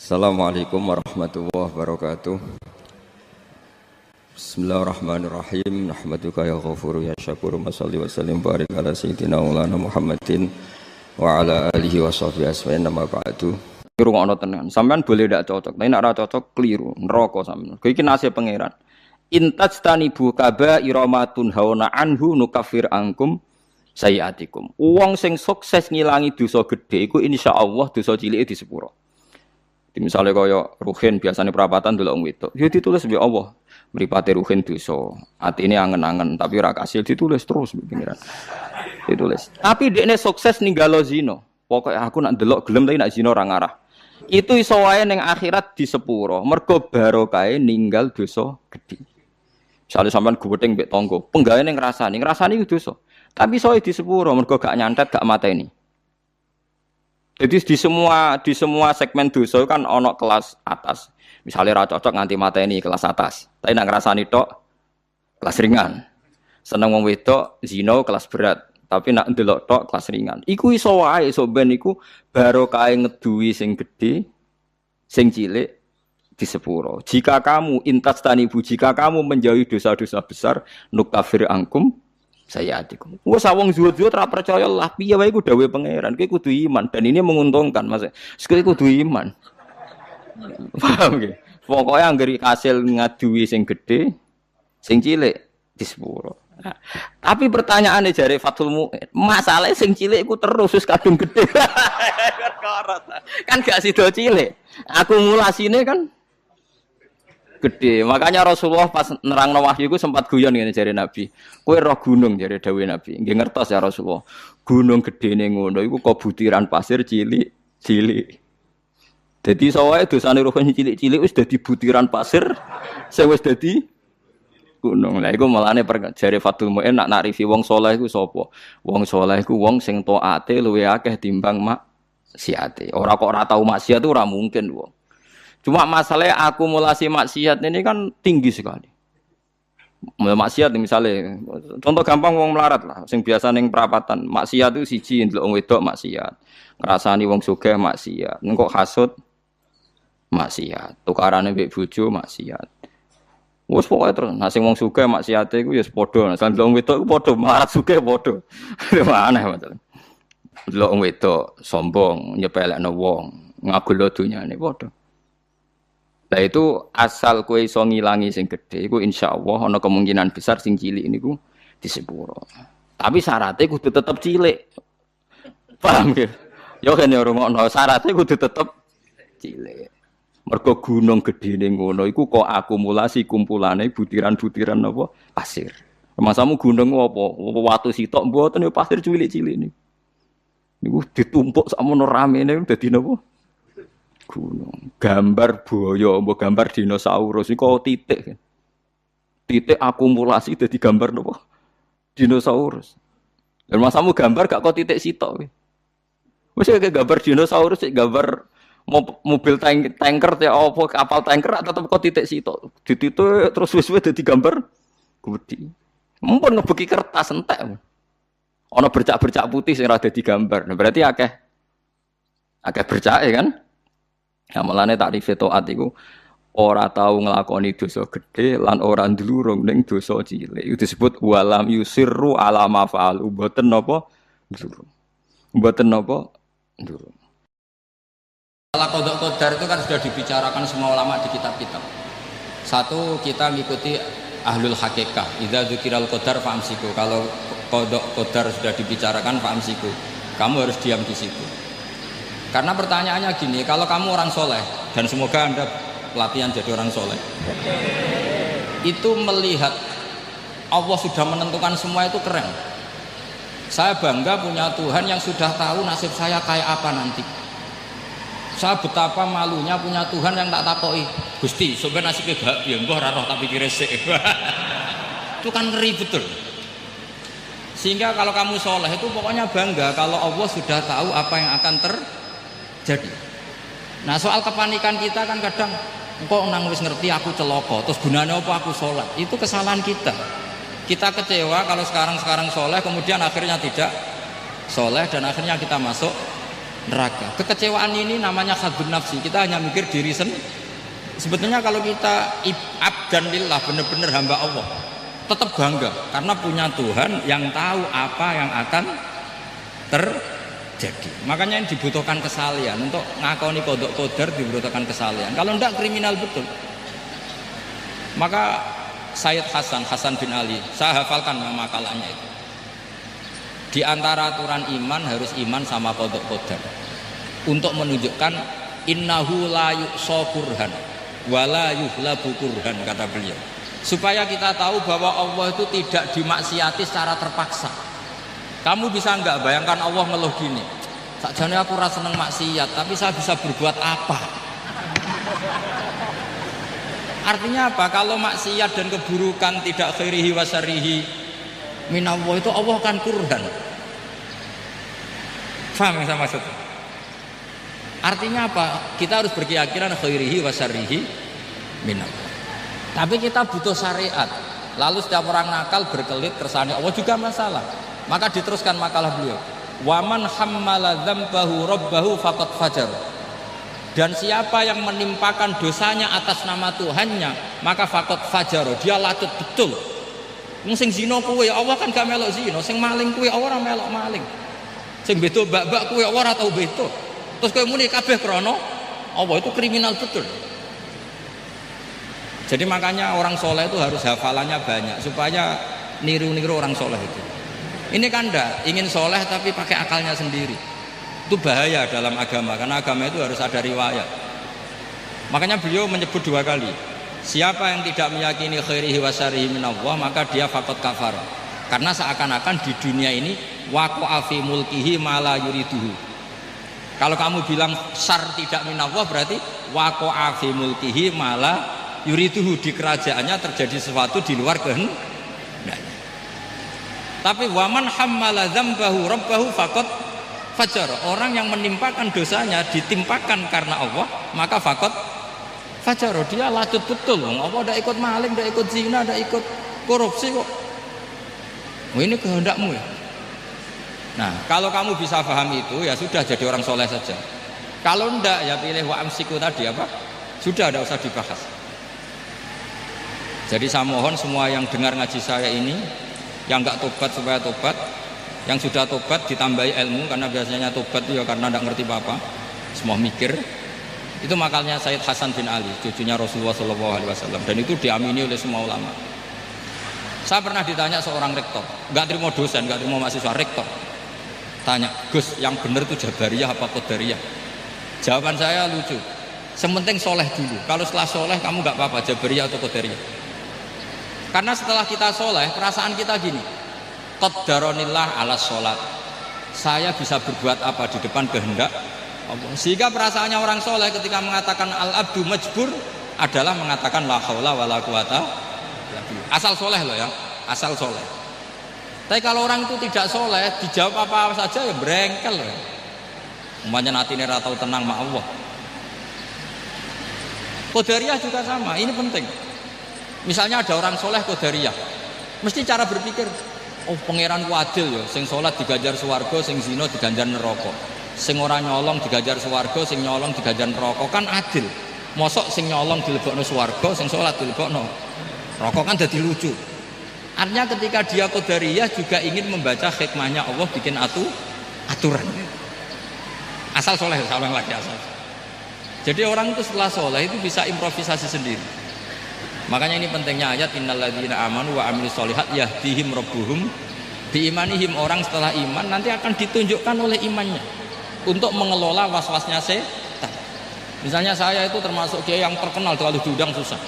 Assalamualaikum warahmatullahi wabarakatuh. Bismillahirrahmanirrahim. Nahmaduka ya ghafuru ya syakuru. Mashalli wa sallim barik ala sayyidina maulana Muhammadin wa ala alihi wa sahbihi asma'in nama ba'du. Rungokno tenan. Sampean boleh ndak cocok, tapi nek ora cocok keliru, neraka sampean. Kowe iki nasib pangeran. Intajtanibu kaba'ira ma tunhauna anhu nukaffir ankum sayiatikum. Wong sing sukses ngilangi dosa gedhe iku insyaallah dosa cilike disepuro. Misalnya kaya ruhin biasanya perapatan delok wong wedok. Ya ditulis mbek Allah. Mripate ruhin dosa. Atine angen-angen tapi ora kasil ditulis terus pengiran. Ditulis. Tapi dekne sukses ninggalo zina. Pokoke aku nak ndelok gelem tapi nak zina ora ngarah. Itu iso wae ning akhirat di sepuro. Mergo barokahe ninggal dosa gedhe. Misale sampean guweting mbek tangga, penggaweane ngrasani iku dosa. Tapi iso di sepuro mergo gak nyantet gak mateni. Jadi di semua segmen dosa kan ono kelas atas. Misalnya ra cocok nganti mateni kelas atas. Tapi nak ngrasani tok kelas ringan. Seneng wong wedok zina kelas berat, tapi nak ndelok tok kelas ringan. Iku iso wae iso ben iku barokah ngeduwi sing gedhe, sing cilik di sepuro. Jika kamu jika kamu menjauhi dosa-dosa besar, nuktafir angkum saya adikum. Wes awong zuhud-zuhud ora percaya lah piye wae iku dawuhe pangeran. Kowe kudu iman dan ini menguntungkan Mas. Kowe kudu iman. Paham nggih? Pokoke anggere kasil ngaduwi sing gedhe, sing cilik di sepuro. Nah, tapi pertanyaane jare Fathul Mu'in, masalahe sing cilik iku terus wis kadung gedhe. Kan gak sida cilik. Akumulasine kan gede. Makanya Rasulullah pas nerangno wahyu iku sempat guyon ngene jare Nabi. Kowe roh gunung jare dawuhe Nabi. Nggih ngertos ya Rasulullah. Gunung gedene ngono iku kok butiran pasir cilik-cilik. Dadi sawae dosane roh cilik-cilik wis dadi butiran pasir sing wis dadi gunung. Lah iku malane jare Fathul Mu'in nak nakrifi wong saleh iku sapa? Wong saleh iku wong sing taate luwih akeh timbang maksiate. Ora kok ora tau maksiat itu ora mungkin wong. Cuma masalahnya akumulasi maksiat ini kan tinggi sekali. Maksiat misalnya, contoh gampang wong melarat lah, sing biasa ning perapatan. Maksiat itu siji ndelok wong wedok maksiat, ngrasani wong sugih maksiat, engko hasud maksiat, tukarane mbek bojo maksiat. Wes pokoke terus, nah sing wong sugih maksiate iku ya padha, nek wong wedok iku padha, melarat sugih padha. Aneh masalah. Ndelok wong wedok sombong, nyepelekno wong, ngagul dunyane padha. Lah itu asal kowe iso ngilangi sing gedhe iku insyaallah ana kemungkinan besar sing cilik niku disepuro. Tapi syaratnya kudu tetep cilik. Paham ya? Ya kene rungokno syaratnya kudu tetep cilik. Mergo gunung gedhene ngono iku kok akumulasi kumpulane butiran-butiran apa pasir. Masamu gunung apa? Watu sitok mboten ya pasir cilik-cilik niku. Niku ditumpuk sakmono ramene dadi napa? Gunung, gambar buaya, mbok gambar dinosaurus iku titik. Titik akumulasi dadi gambar napa? Dinosaurus. Dan masamu gambar gak kok titik sitok. Wis kayak gambar dinosaurus, gambar mobil tanker ya apa kapal tanker tetep kok titik sitok. Dititik terus wis dadi gambar gede. Mumpun ngebeki kertas entek. Ana bercak-bercak putih sing ora dadi gambar. Nah, berarti akeh bercake kan? Ya mulane takrif taat iku ora tau nglakoni dosa gedhe lan ora ndlurung ning dosa cilik. Itu disebut walam yusirru ala ma fa'al. Mboten napa ndlurung. Mboten napa ndlurung. Masalah qada qadar itu kan sudah dibicarakan semua ulama di kitab-kitab. Satu, kita mengikuti ahlul hakikah. Idza dzikiral qadar fa'amsiku. Kalau qada qadar sudah dibicarakan fa'amsiku. Kamu harus diam di situ. Karena pertanyaannya gini, kalau kamu orang soleh, dan semoga Anda pelatihan jadi orang soleh, itu melihat Allah sudah menentukan semua itu keren. Saya bangga punya Tuhan yang sudah tahu nasib saya kayak apa nanti. Saya betapa malunya punya Tuhan yang tak takoki, Gusti, sebenarnya nasibnya gak biar mbah roh tapi kira sik. Itu kan ngeri betul. Sehingga kalau kamu soleh itu pokoknya bangga kalau Allah sudah tahu apa yang akan terjadi. Nah soal kepanikan kita kan kadang kok nang wis ngerti aku celaka terus gunanya apa aku sholat, itu kesalahan kita. Kita kecewa kalau sekarang soleh kemudian akhirnya tidak soleh dan akhirnya kita masuk neraka. Kekecewaan ini namanya hadzun nafsi. Kita hanya mikir diri sendiri. Sebetulnya kalau kita abdan lillah, benar-benar hamba Allah, tetap bangga karena punya Tuhan yang tahu apa yang akan terjadi. Makanya yang dibutuhkan kesalian untuk ngakoni kodok kodar, dibutuhkan kesalian. Kalau enggak kriminal betul. Maka Sayyid Hasan bin Ali, saya hafalkan makalahnya itu. Di antara aturan iman harus iman sama kodok kodar. Untuk menunjukkan innahu la yuqsa kurhan wala yuhlabu kurhan, kata beliau. Supaya kita tahu bahwa Allah itu tidak dimaksiati secara terpaksa. Kamu bisa enggak bayangkan Allah ngeluh gini, sakjane aku ora seneng maksiat tapi saya bisa berbuat apa? Artinya apa? Kalau maksiat dan keburukan tidak khairihi wa syarrihi minallah, itu Allah kan kurhan. Paham yang saya maksud? Artinya apa? Kita harus berkeyakinan khairihi wa syarrihi minallah. Tapi kita butuh syariat. Lalu setiap orang nakal berkelit kersane Allah juga masalah. Maka diteruskan makalah beliau. Waman hammala dzambahu rabbahu faqad fajar. Dan siapa yang menimpakan dosanya atas nama Tuhannya, maka faqad fajar. Dia latut betul. Sing zina kuwe Allah kan gak melok zina, sing maling kuwe Allah ora melok maling. Sing beto bak-bak kuwe ora tau beto. Terus kowe muni kabeh krana Allah, itu kriminal betul. Jadi makanya orang soleh itu harus hafalannya banyak supaya niru-niru orang soleh itu. Ini kan enggak ingin soleh tapi pakai akalnya sendiri. Itu bahaya dalam agama, karena agama itu harus ada riwayat. Makanya beliau menyebut 2 kali. Siapa yang tidak meyakini khairihi wa syarrihi minallah, maka dia faqad kafar. Karena seakan-akan di dunia ini waqa'a fi mulkihi ma la yuriduhu. Kalau kamu bilang syar tidak minallah, berarti waqa'a fi mulkihi ma la yuriduhu, di kerajaannya terjadi sesuatu di luar kehendaknya. Tapi waman hammala dzambahu rabbahu faqad fajar. Orang yang menimpakan dosanya ditimpakan karena Allah, maka faqad fajar. Dia latut betul. Allah tidak ikut maling, tidak ikut zina, tidak ikut korupsi kok. Ini kehendakmu ya. Nah, kalau kamu bisa paham itu, ya sudah jadi orang soleh saja. Kalau enggak, ya pilih wa amsiku tadi apa? Sudah, tidak usah dibahas. Jadi saya mohon semua yang dengar ngaji saya ini, yang enggak tobat supaya tobat, yang sudah tobat ditambahi ilmu, karena biasanya tobat itu ya karena tidak ngerti apa-apa, semua mikir. Itu makalnya Sayyid Hasan bin Ali, cucunya Rasulullah SAW, dan itu diamini oleh semua ulama. Saya pernah ditanya seorang rektor, nggak terima dosen, nggak terima mahasiswa, rektor. Tanya, Gus, yang benar itu Jabariyah apa Qadariyah? Jawaban saya lucu. Sementing soleh dulu. Kalau setelah soleh kamu nggak apa-apa Jabariyah atau Qadariyah. Karena setelah kita soleh, perasaan kita gini. Qaddaronillah ala sholat. Saya bisa berbuat apa di depan kehendak Allah. Sehingga perasaannya orang soleh ketika mengatakan al-abdu majbur adalah mengatakan la haula wala quwata. Asal soleh loh ya, asal soleh. Tapi kalau orang itu tidak soleh, dijawab apa saja ya berengkel. Umpamanya natine ra tau tenang ma Allah. Qadariyah juga sama, ini penting. Misalnya ada orang soleh Qadariyah, mesti cara berpikir, oh pangeran adil ya, sing sholat diganjar swarga, sing zina diganjar neraka. Sing ora nyolong diganjar swarga, sing nyolong diganjar neraka, kan adil. Mosok sing nyolong dilebokno swarga, sing sholat dilebokno neraka, kan jadi lucu. Artinya ketika dia Qadariyah juga ingin membaca hikmahnya Allah bikin aturan. Asal soleh, salah lagi asal. Jadi orang itu setelah soleh itu bisa improvisasi sendiri. Makanya ini pentingnya ayat innalladzina amanu wa amilus sholihat yahdihim rabbuhum biimanihim. Orang setelah iman nanti akan ditunjukkan oleh imannya untuk mengelola was-wasnya setan. Misalnya saya itu termasuk kiai yang terkenal terlalu diundang susah.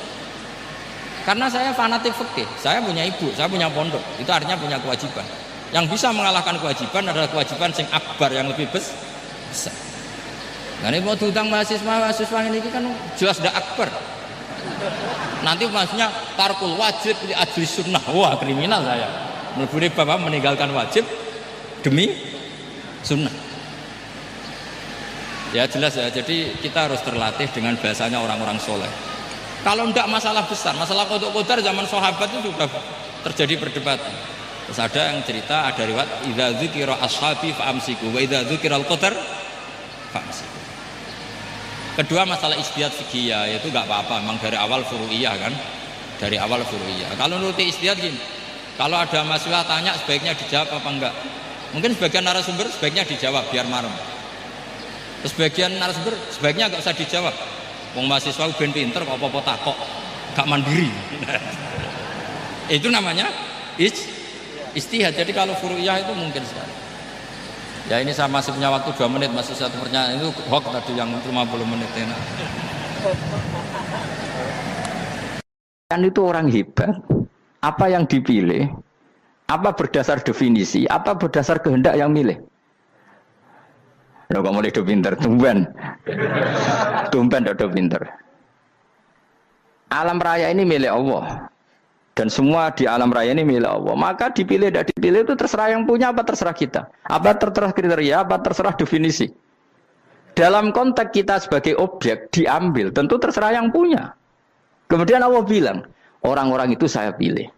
Karena saya fanatik fikih, saya punya ibu, saya punya pondok, itu artinya punya kewajiban. Yang bisa mengalahkan kewajiban adalah kewajiban sing akbar, yang lebih besar. Nah ini mau diundang mahasiswa ini kan jelas tidak akbar. Nanti maksudnya tarkul wajib di ajli sunnah, wah kriminal saya. Meleburi bapak meninggalkan wajib demi sunnah. Ya jelas ya, jadi kita harus terlatih dengan bahasanya orang-orang soleh. Kalau tidak masalah besar, masalah qada qadar zaman sahabat itu sudah terjadi perdebatan. Terus ada yang cerita, ada riwayat idza dzikira ashabi fa amsiku wa idza dzikira al-qadar famsiku. Kedua masalah ijtihad fikih yaitu nggak apa-apa, memang dari awal furu'iyah kan, dari awal furu'iyah. Kalau nuruti ijtihad gini, kalau ada masalah tanya sebaiknya dijawab apa enggak? Mungkin sebagian narasumber sebaiknya dijawab biar marem. Terus sebagian narasumber sebaiknya nggak usah dijawab. Wong mahasiswa ben pinter kok apa-apa takok, gak mandiri. Itu namanya ijtihad. Jadi kalau furu'iyah itu mungkin sekali. Ya ini saya masih punya waktu 2 menit, masih satu pertanyaan itu hoax tadi yang 50 menit enak. Kan itu orang hebat. Apa yang dipilih? Apa berdasar definisi? Apa berdasar kehendak yang milih? Lo kok mulai do pinter, tumben do pinter. Alam raya ini milik Allah. Dan semua di alam raya ini milik Allah. Maka dipilih tidak dipilih itu terserah yang punya apa terserah kita. Apa terserah kriteria, apa terserah definisi. Dalam konteks kita sebagai objek diambil, tentu terserah yang punya. Kemudian Allah bilang, orang-orang itu saya pilih.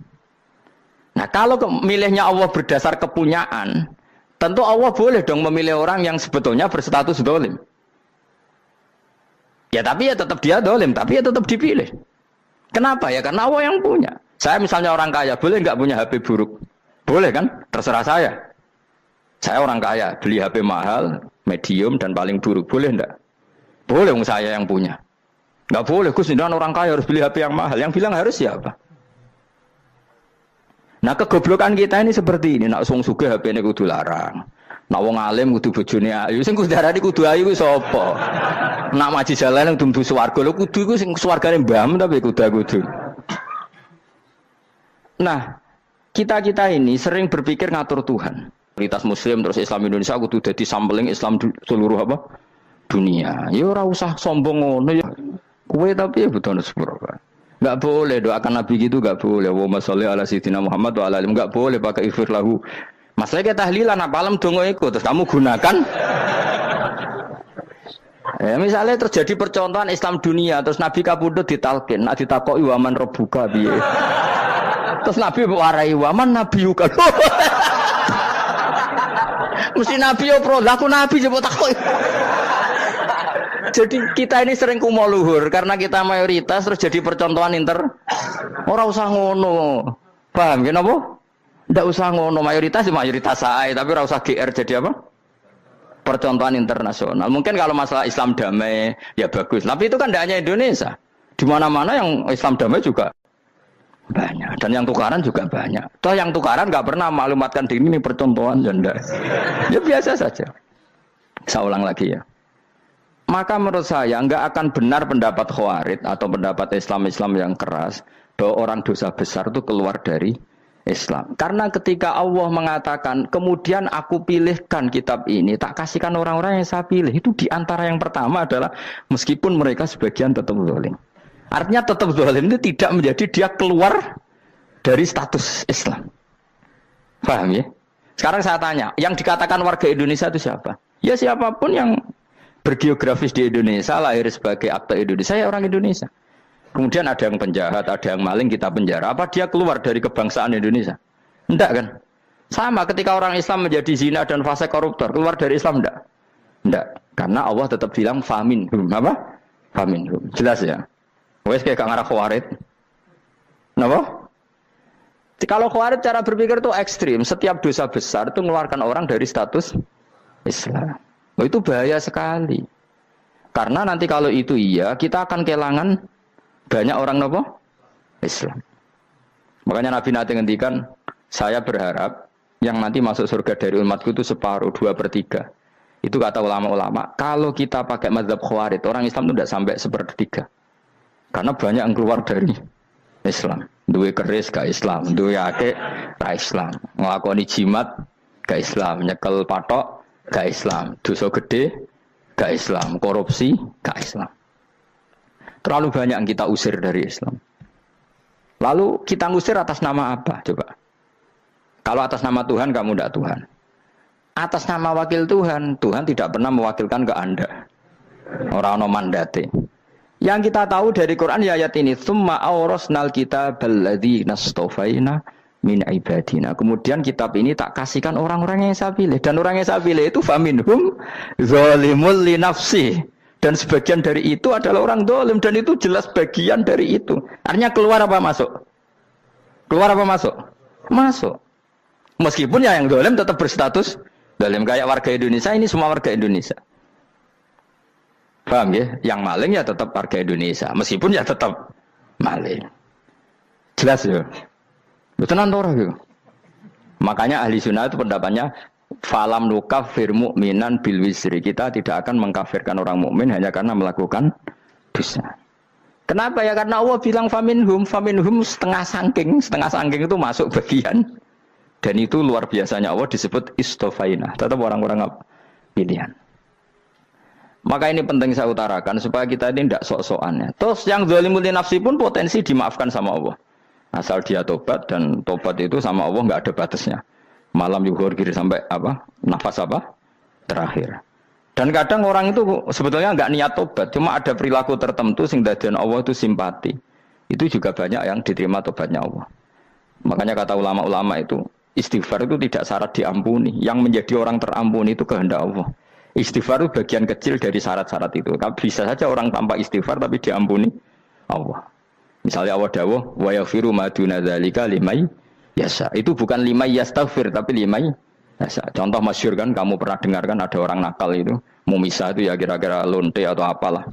Nah kalau milihnya Allah berdasar kepunyaan, tentu Allah boleh dong memilih orang yang sebetulnya berstatus dolim. Ya tapi ya tetap dia dolim, tapi ya tetap dipilih. Kenapa ya? Karena Allah yang punya. Saya misalnya orang kaya, boleh nggak punya HP buruk? Boleh kan? Terserah saya. Saya orang kaya, beli HP mahal, medium, dan paling buruk. Boleh enggak? Boleh, saya yang punya. Nggak boleh, Gus, orang kaya harus beli HP yang mahal. Yang bilang harus siapa? Nah, kegoblokan kita ini seperti ini. Nak wong sugih HP-ne kudu larang. Nak wong alim kudu bojone ayu. Sing kudu darani kudu ayu kuwi sapa? Nak maji jalan yang dumdu swarga, lho kudu iku sing swargane mbahmu tapi kudu. Nah, kita ini sering berpikir ngatur Tuhan. Prioritas Muslim terus Islam Indonesia kudu dadi sampling Islam seluruh apa? Dunia. Ya ora usah sombong ngono ya. Kowe tapi ya betul sepuro. Enggak boleh doakan Nabi gitu, enggak boleh. Wa sholli ala sayyidina Muhammad wa ala alihi, enggak boleh pakai ighfir lahu. Masalah kita tahlilan apa alam donga iku terus kamu gunakan. Misalnya terjadi percontohan Islam dunia terus Nabi kapundhut ditalkin, nak ditakoki waman rabbuka piye. Terus Nabi warai waman nabiyuka. Mesti Nabi yo pro, lah aku Nabi coba takoki. Jadi kita ini sering kumo luhur karena kita mayoritas terus jadi percontohan ora usah ngono. Paham ya napa? Ndak usah ngono, mayoritas saya, tapi ora usah GR jadi apa? Percontohan internasional. Mungkin kalau masalah Islam damai ya bagus, tapi itu kan tidak hanya Indonesia. Di mana-mana yang Islam damai juga banyak, dan yang tukaran juga banyak. Toh yang tukaran nggak pernah maklumatkan diri ini percontohan janda. Ya biasa saja. Saya ulang lagi ya. Maka menurut saya nggak akan benar pendapat Khawarij atau pendapat Islam yang keras bahwa orang dosa besar itu keluar dari Islam. Karena ketika Allah mengatakan, kemudian aku pilihkan kitab ini, tak kasihkan orang-orang yang saya pilih. Itu diantara yang pertama adalah meskipun mereka sebagian tetap zalim. Artinya tetap zalim itu tidak menjadi dia keluar dari status Islam. Paham ya? Sekarang saya tanya, yang dikatakan warga Indonesia itu siapa? Ya siapapun yang bergeografis di Indonesia, lahir sebagai akta Indonesia, saya orang Indonesia. Kemudian ada yang penjahat, ada yang maling, kita penjara. Apa dia keluar dari kebangsaan Indonesia? Enggak kan? Sama ketika orang Islam menjadi zina dan fase koruptor, keluar dari Islam enggak? Enggak. Karena Allah tetap bilang faminhum. Apa? Faminhum. Jelas ya? Wes kayak ngarah Khawarij. Kenapa? Kalau Khawarij cara berpikir itu ekstrim. Setiap dosa besar itu mengeluarkan orang dari status Islam. Oh, itu bahaya sekali. Karena nanti kalau itu iya, kita akan kehilangan banyak orang nopo Islam. Makanya Nabi nanti ngendikan, saya berharap yang nanti masuk surga dari umatku itu separuh, 2/3. Itu kata ulama-ulama. Kalau kita pakai mazhab Khawarij, orang Islam itu tidak sampai 1/3. Karena banyak yang keluar dari Islam. Duwe keris gak Islam, duwe akeh gak Islam, nglakoni jimat gak Islam, nyekel patok gak Islam, dosa gede gak Islam, korupsi gak Islam. Terlalu banyak yang kita usir dari Islam. Lalu kita ngusir atas nama apa? Coba. Kalau atas nama Tuhan, kamu tidak Tuhan. Atas nama wakil Tuhan, Tuhan tidak pernah mewakilkan ke Anda. Orang-orang mandate. Yang kita tahu dari Quran ya ayat ini, tsumma awrasnal kitabal ladzina astafaina min ibadina. Kemudian kitab ini tak kasihkan orang-orang yang saya pilih, dan orang yang saya pilih itu faminhum zalimul li nafsi, dan sebagian dari itu adalah orang zalim, dan itu jelas bagian dari itu. Artinya keluar apa masuk? Keluar apa masuk? Masuk. Meskipun ya yang zalim tetap berstatus zalim, kayak warga Indonesia, ini semua warga Indonesia. Paham ya? Yang maling ya tetap warga Indonesia, meskipun ya tetap maling. Jelas ya? Tenan ora gitu. Makanya ahli sunnah itu pendapatnya falam nukafir mu'minan bil wisri. Kita tidak akan mengkafirkan orang mukmin hanya karena melakukan dosa. Kenapa ya? Karena Allah bilang faminhum setengah sangking itu masuk bagian. Dan itu luar biasanya Allah disebut istofaina. Tetap orang-orang pilihan. Maka ini penting saya utarakan supaya kita ini tidak sok-sokan ya. Terus yang zalimul li nafsi pun potensi dimaafkan sama Allah. Asal dia tobat, dan tobat itu sama Allah nggak ada batasnya. Malam yuhur kiri sampai apa? Nafas apa? Terakhir. Dan kadang orang itu sebetulnya nggak niat tobat, cuma ada perilaku tertentu sehingga dan Allah itu simpati. Itu juga banyak yang diterima tobatnya Allah. Makanya kata ulama-ulama itu, istighfar itu tidak syarat diampuni. Yang menjadi orang terampuni itu kehendak Allah. Istighfar itu bagian kecil dari syarat-syarat itu. Bisa saja orang tanpa istighfar tapi diampuni Allah. Misalnya Allah dawuh wa yaghfiru ma duna dzalika limay yasha. Itu bukan limay yastaghfir tapi limay yasha. Contoh masyhur kan, kamu pernah dengarkan ada orang nakal itu, mau misah itu ya kira-kira lonte atau apalah.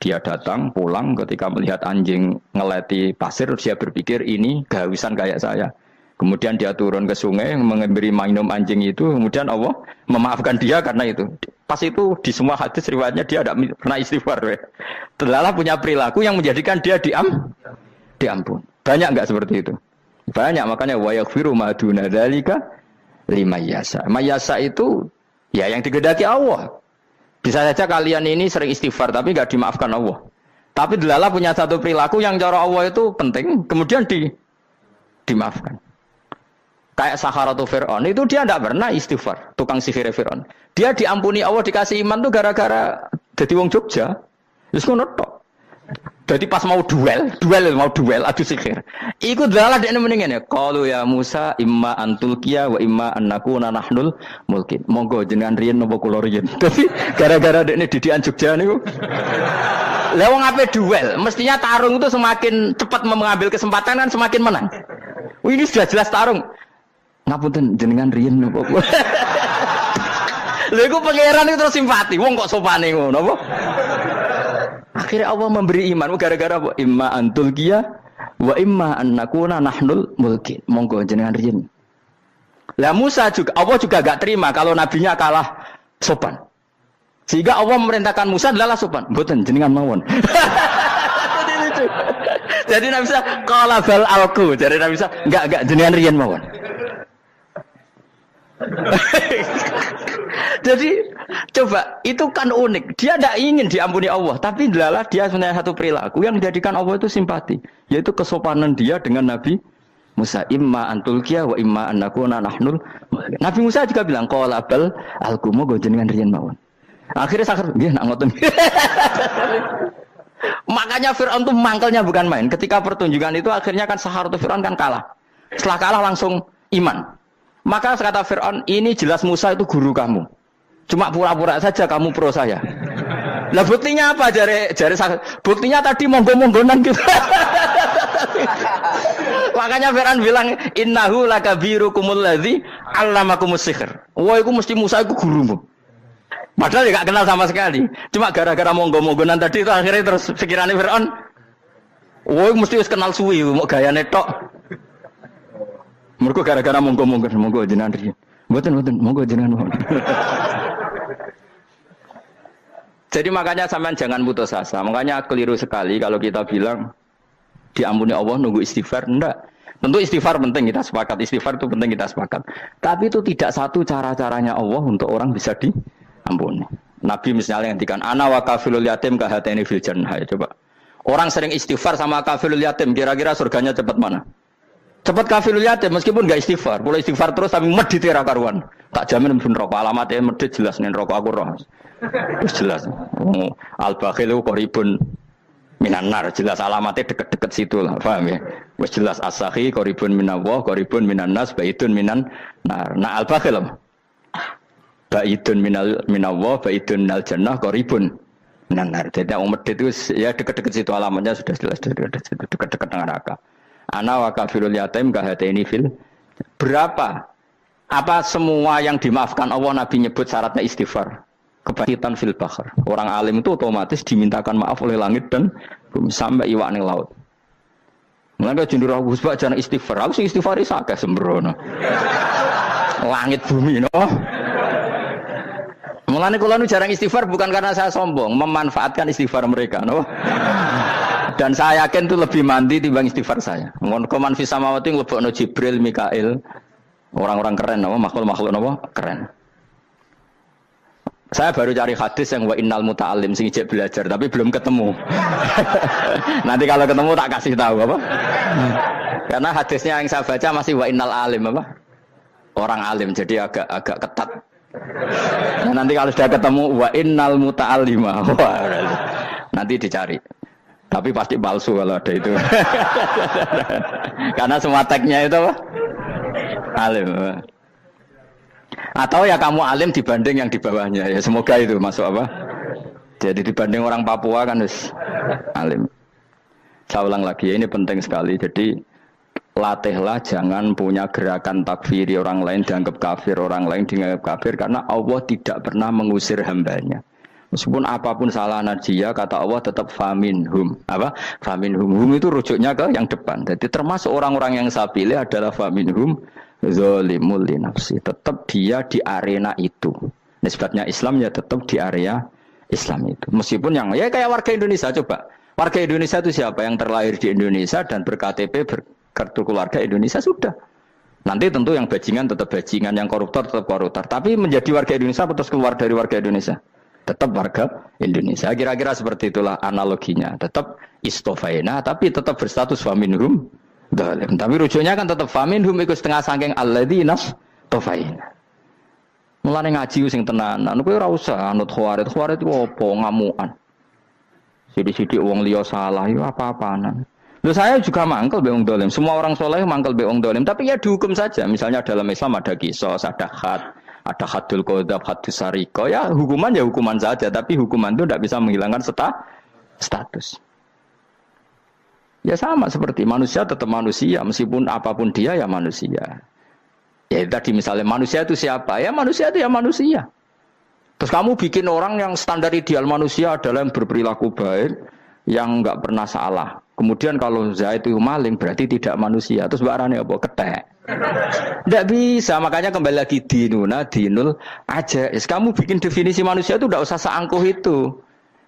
Dia datang pulang ketika melihat anjing ngeleti pasir, dia berpikir ini kehausan kayak saya. Kemudian dia turun ke sungai memberi minum anjing itu, kemudian Allah memaafkan dia karena itu. Pas itu di semua hadis riwayatnya dia tidak pernah istighfar. Terlalu punya perilaku yang menjadikan dia diampun. Banyak enggak seperti itu? Banyak, makanya wa yaghfiru ma duna dzalika liman yasha. Mayasa itu ya yang digedaki Allah. Bisa saja kalian ini sering istighfar tapi enggak dimaafkan Allah. Tapi delala punya satu perilaku yang cara Allah itu penting, kemudian dimaafkan. Kayak Saharatu Fir'aun, itu dia tidak pernah istighfar, tukang sihir Fir'aun. Dia diampuni Allah, dikasih iman tuh gara-gara jadi wong Jogja. Terus ngono tok. Jadi pas mau duel adu sihir. Iku dalah dekne mendingan ya. Qalu ya Musa imma antulqiya wa imma annakuna nahnul mulkin. Monggo jenengan riyen napa kula riyen. Dadi gara-gara dekne didikan Jogja niku. Lah wong ape duel, mestinya tarung itu semakin cepat mengambil kesempatan kan semakin menang. Ini sudah jelas tarung. Ngapunten jenengan riyen napa kula. Lha iku pangeran itu terus simpati. Wong kok sopane ngono apa? Akhirnya Allah memberi iman gara-gara apa? Imma antulqiya wa imma annakuna nahnul mulkin. Monggo jenengan riyen. Lah Musa juga Allah juga enggak terima kalau nabinya kalah sopan. Sehingga Allah memerintahkan Musa adalah sopan. Mboten jenengan mawon. Jadi Nabi Musa qala bal alqu. Jadi Nabi Musa enggak jenengan riyen mawon. Jadi coba itu kan unik. Dia tidak ingin diampuni Allah, tapi adalah dia sebenarnya satu perilaku yang menjadikan Allah itu simpati, yaitu kesopanan dia dengan Nabi Musa. Imma antulqiya wa imma annakuna nahnul. Nabi Musa juga bilang qala bal alqumu go jenengan riyen mawon. Akhirnya sakar nggih nak ngoten. Makanya Firaun itu mangkelnya bukan main. Ketika pertunjukan itu akhirnya kan Saharatu Firaun kan kalah. Setelah kalah langsung iman. Maka kata Fir'aun, ini jelas Musa itu guru kamu. Cuma pura-pura saja kamu pro saya. Lah buktinya apa? Jari buktinya tadi monggo-monggonan gitu. Makanya Fir'aun bilang, innahu lakabirukumul ladzi 'allamakumus sihr. Wah, itu mesti Musa itu gurumu. Padahal dia enggak kenal sama sekali. Cuma gara-gara monggo-monggonan tadi itu akhirnya terus pikirannya Fir'aun, wah, mesti wis kenal suwi, mau gayane tok. Mergo gara-gara monggo jenengan riyen. Mboten monggo jenengan mawon. Jadi makanya sampean jangan putus asa. Makanya keliru sekali kalau kita bilang diampuni Allah nunggu istighfar. Enggak. Tentu istighfar penting, kita sepakat. Istighfar itu penting, kita sepakat. Tapi itu tidak satu cara-caranya Allah untuk orang bisa diampuni. Nabi misalnya ngendikan ana wa kafilul yatim kahateni fil jannah. Coba. Orang sering istighfar sama kafilul yatim, kira-kira surganya cepat mana? Cepat kafirul yatim meskipun enggak istighfar. Kalau istighfar terus tapi medit ra karuan. Tak jamin pun rokok alamatnya medit jelas nen rokok aku roh. Terus jelas. Al-bakhil qaribun minan nar, jelas alamatnya deket-deket situ lah, paham ya? Wes jelas as-sakhi qaribun minallah, qaribun minan nas, baitun minan nar. Nah al-bakhil apa? Baitun minallah, baitun minal jannah, qaribun minan nar. Jadi umat itu ya deket-deket situ alamatnya sudah jelas deket-deket dengan neraka. Ana wa kafirul yatim kahataini fil. Berapa? Apa semua yang dimaafkan Allah Nabi nyebut syaratnya istighfar? Kebakitan fil bahr. Orang alim itu otomatis dimintakan maaf oleh langit dan bumi sampai iwak ning laut. Mulane jendur aku sebab jangan istighfar. Aku sing istighfar iki akeh sembrono. Langit bumi no. Mulane kula nu jarang istighfar bukan karena saya sombong, memanfaatkan istighfar mereka no. Dan saya yakin itu lebih mandi timbang istighfar saya. Mun koman fi samawati nglebokno Jibril, Mikail. Orang-orang keren no, makhluk-makhluk no, keren. Saya baru cari hadis yang wa innal muta'allim sing ijek belajar tapi belum ketemu. Nanti kalau ketemu tak kasih tahu apa? Karena hadisnya yang saya baca masih wa innal alim apa? Orang alim jadi agak ketat. Nah, nanti kalau sudah ketemu wa innal muta'allima. Nanti dicari. Tapi pasti palsu kalau ada itu. Karena semua tagnya itu apa? Alim. Atau ya kamu alim dibanding yang di bawahnya ya semoga itu masuk apa? Jadi dibanding orang Papua kan harus alim. Saya ulang lagi ya, ini penting sekali. Jadi latihlah jangan punya gerakan takfiri orang lain dianggap kafir, orang lain dianggap kafir karena Allah tidak pernah mengusir hambanya. Meskipun apapun salah najiyah kata Allah tetap faminhum. Apa? Faminhum. Hum itu rujuknya ke yang depan. Jadi termasuk orang-orang yang saya pilih adalah faminhum zalimul li nafsi. Tetap dia di arena itu. Nisbatnya Islam ya tetap di area Islam itu. Meskipun yang ya kayak warga Indonesia coba. Warga Indonesia itu siapa yang terlahir di Indonesia dan berKTP berkartu keluarga Indonesia sudah. Nanti tentu yang bajingan tetap bajingan, yang koruptor tetap koruptor. Tapi menjadi warga Indonesia terus keluar dari warga Indonesia. Tetap warga Indonesia. Kira-kira seperti itulah analoginya. Tetap istofaina tapi tetap berstatus faminhum zalim. Tapi rujuknya kan tetap faminhum ikut setengah saking alladzinas tofaina. Mulane ngaji sing tenanan kowe ora usah anut khawarit. Khawarit itu apa ngamukan. Sithik-sithik wong liya salah yo apa-apaan. Lho saya juga mangkel be wong zalim. Semua orang soleh mangkel be wong zalim, tapi ya dihukum saja. Misalnya dalam Islam ada qisas, ada had, ada hadul qadzab, hadus sariko. Ya hukuman ya hukuman saja, tapi hukuman itu tidak bisa menghilangkan status. Ya sama seperti manusia tetap manusia, meskipun apapun dia ya manusia. Ya tadi misalnya manusia itu siapa? Ya manusia itu ya manusia. Terus kamu bikin orang yang standar ideal manusia adalah yang berperilaku baik, yang enggak pernah salah. Kemudian kalau Zaid itu maling berarti tidak manusia. Terus barangnya apa? Ketek. Tidak bisa, makanya kembali lagi dinul aja. Kamu bikin definisi manusia itu tidak usah seangkuh itu.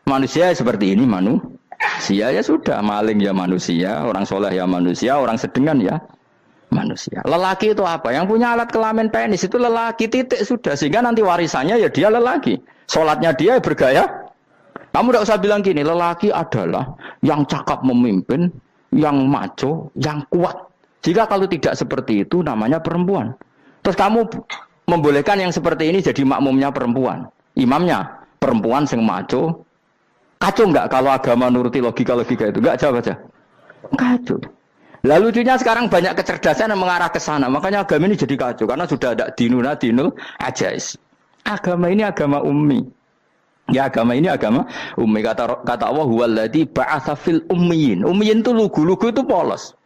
Manusia seperti ini manusia ya sudah, maling ya manusia, orang soleh ya manusia, orang sedengan ya manusia. Lelaki itu apa? Yang punya alat kelamin penis itu lelaki titik sudah. Sehingga nanti warisannya ya dia lelaki. Sholatnya dia bergaya. Kamu tidak usah bilang gini, lelaki adalah yang cakap memimpin, yang maco, yang kuat. Jika kalau tidak seperti itu namanya perempuan. Terus kamu membolehkan yang seperti ini jadi makmumnya perempuan. Imamnya perempuan sing maco. Kacau enggak kalau agama nuruti logika-logika itu? Enggak, jawab aja. Kacau. Lalu lucunya sekarang banyak kecerdasan yang mengarah ke sana. Makanya agama ini jadi kacau. Karena sudah ada dinul ajais. Agama ini agama ummi. Ya agama ini agama ummi. Kata Allah, huwaladzi ba'atsa fil ummiyin. Ummiyin itu lugu itu polos.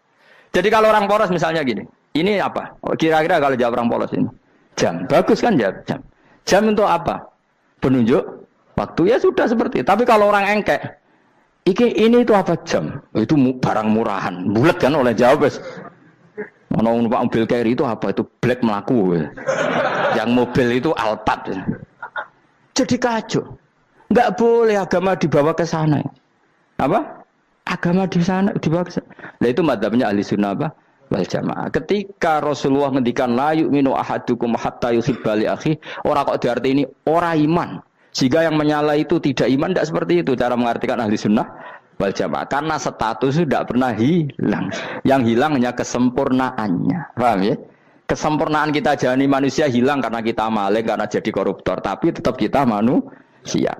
Jadi kalau orang polos misalnya gini. Ini apa? Kira-kira kalau jawab orang polos ini. Jam. Bagus kan jam? Jam untuk apa? Penunjuk waktu ya sudah seperti itu. Tapi kalau orang engkek. Ini itu apa jam? Itu barang murahan. Bulat kan oleh jawab. Mau numpak mobil carry itu apa? Itu black melaku. Yang mobil itu Alphard. Jadi kacau. Enggak boleh agama dibawa ke sana. Apa? Agama di sana dibawa ke sana. Nah itu madzhabnya ahli sunnah apa? Wal jamaah. Ketika Rasulullah ngendikan la yu'minu ahadukum hatta yuhibba li akhi, ora kok diarti ini ora iman. Jika yang menyala itu tidak iman, tidak seperti itu cara mengartikan ahli sunnah wal jamaah. Karena status itu tidak pernah hilang. Yang hilang hanya kesempurnaannya. Paham ya? Kesempurnaan kita jadi manusia hilang karena kita maling, karena jadi koruptor. Tapi tetap kita manusia.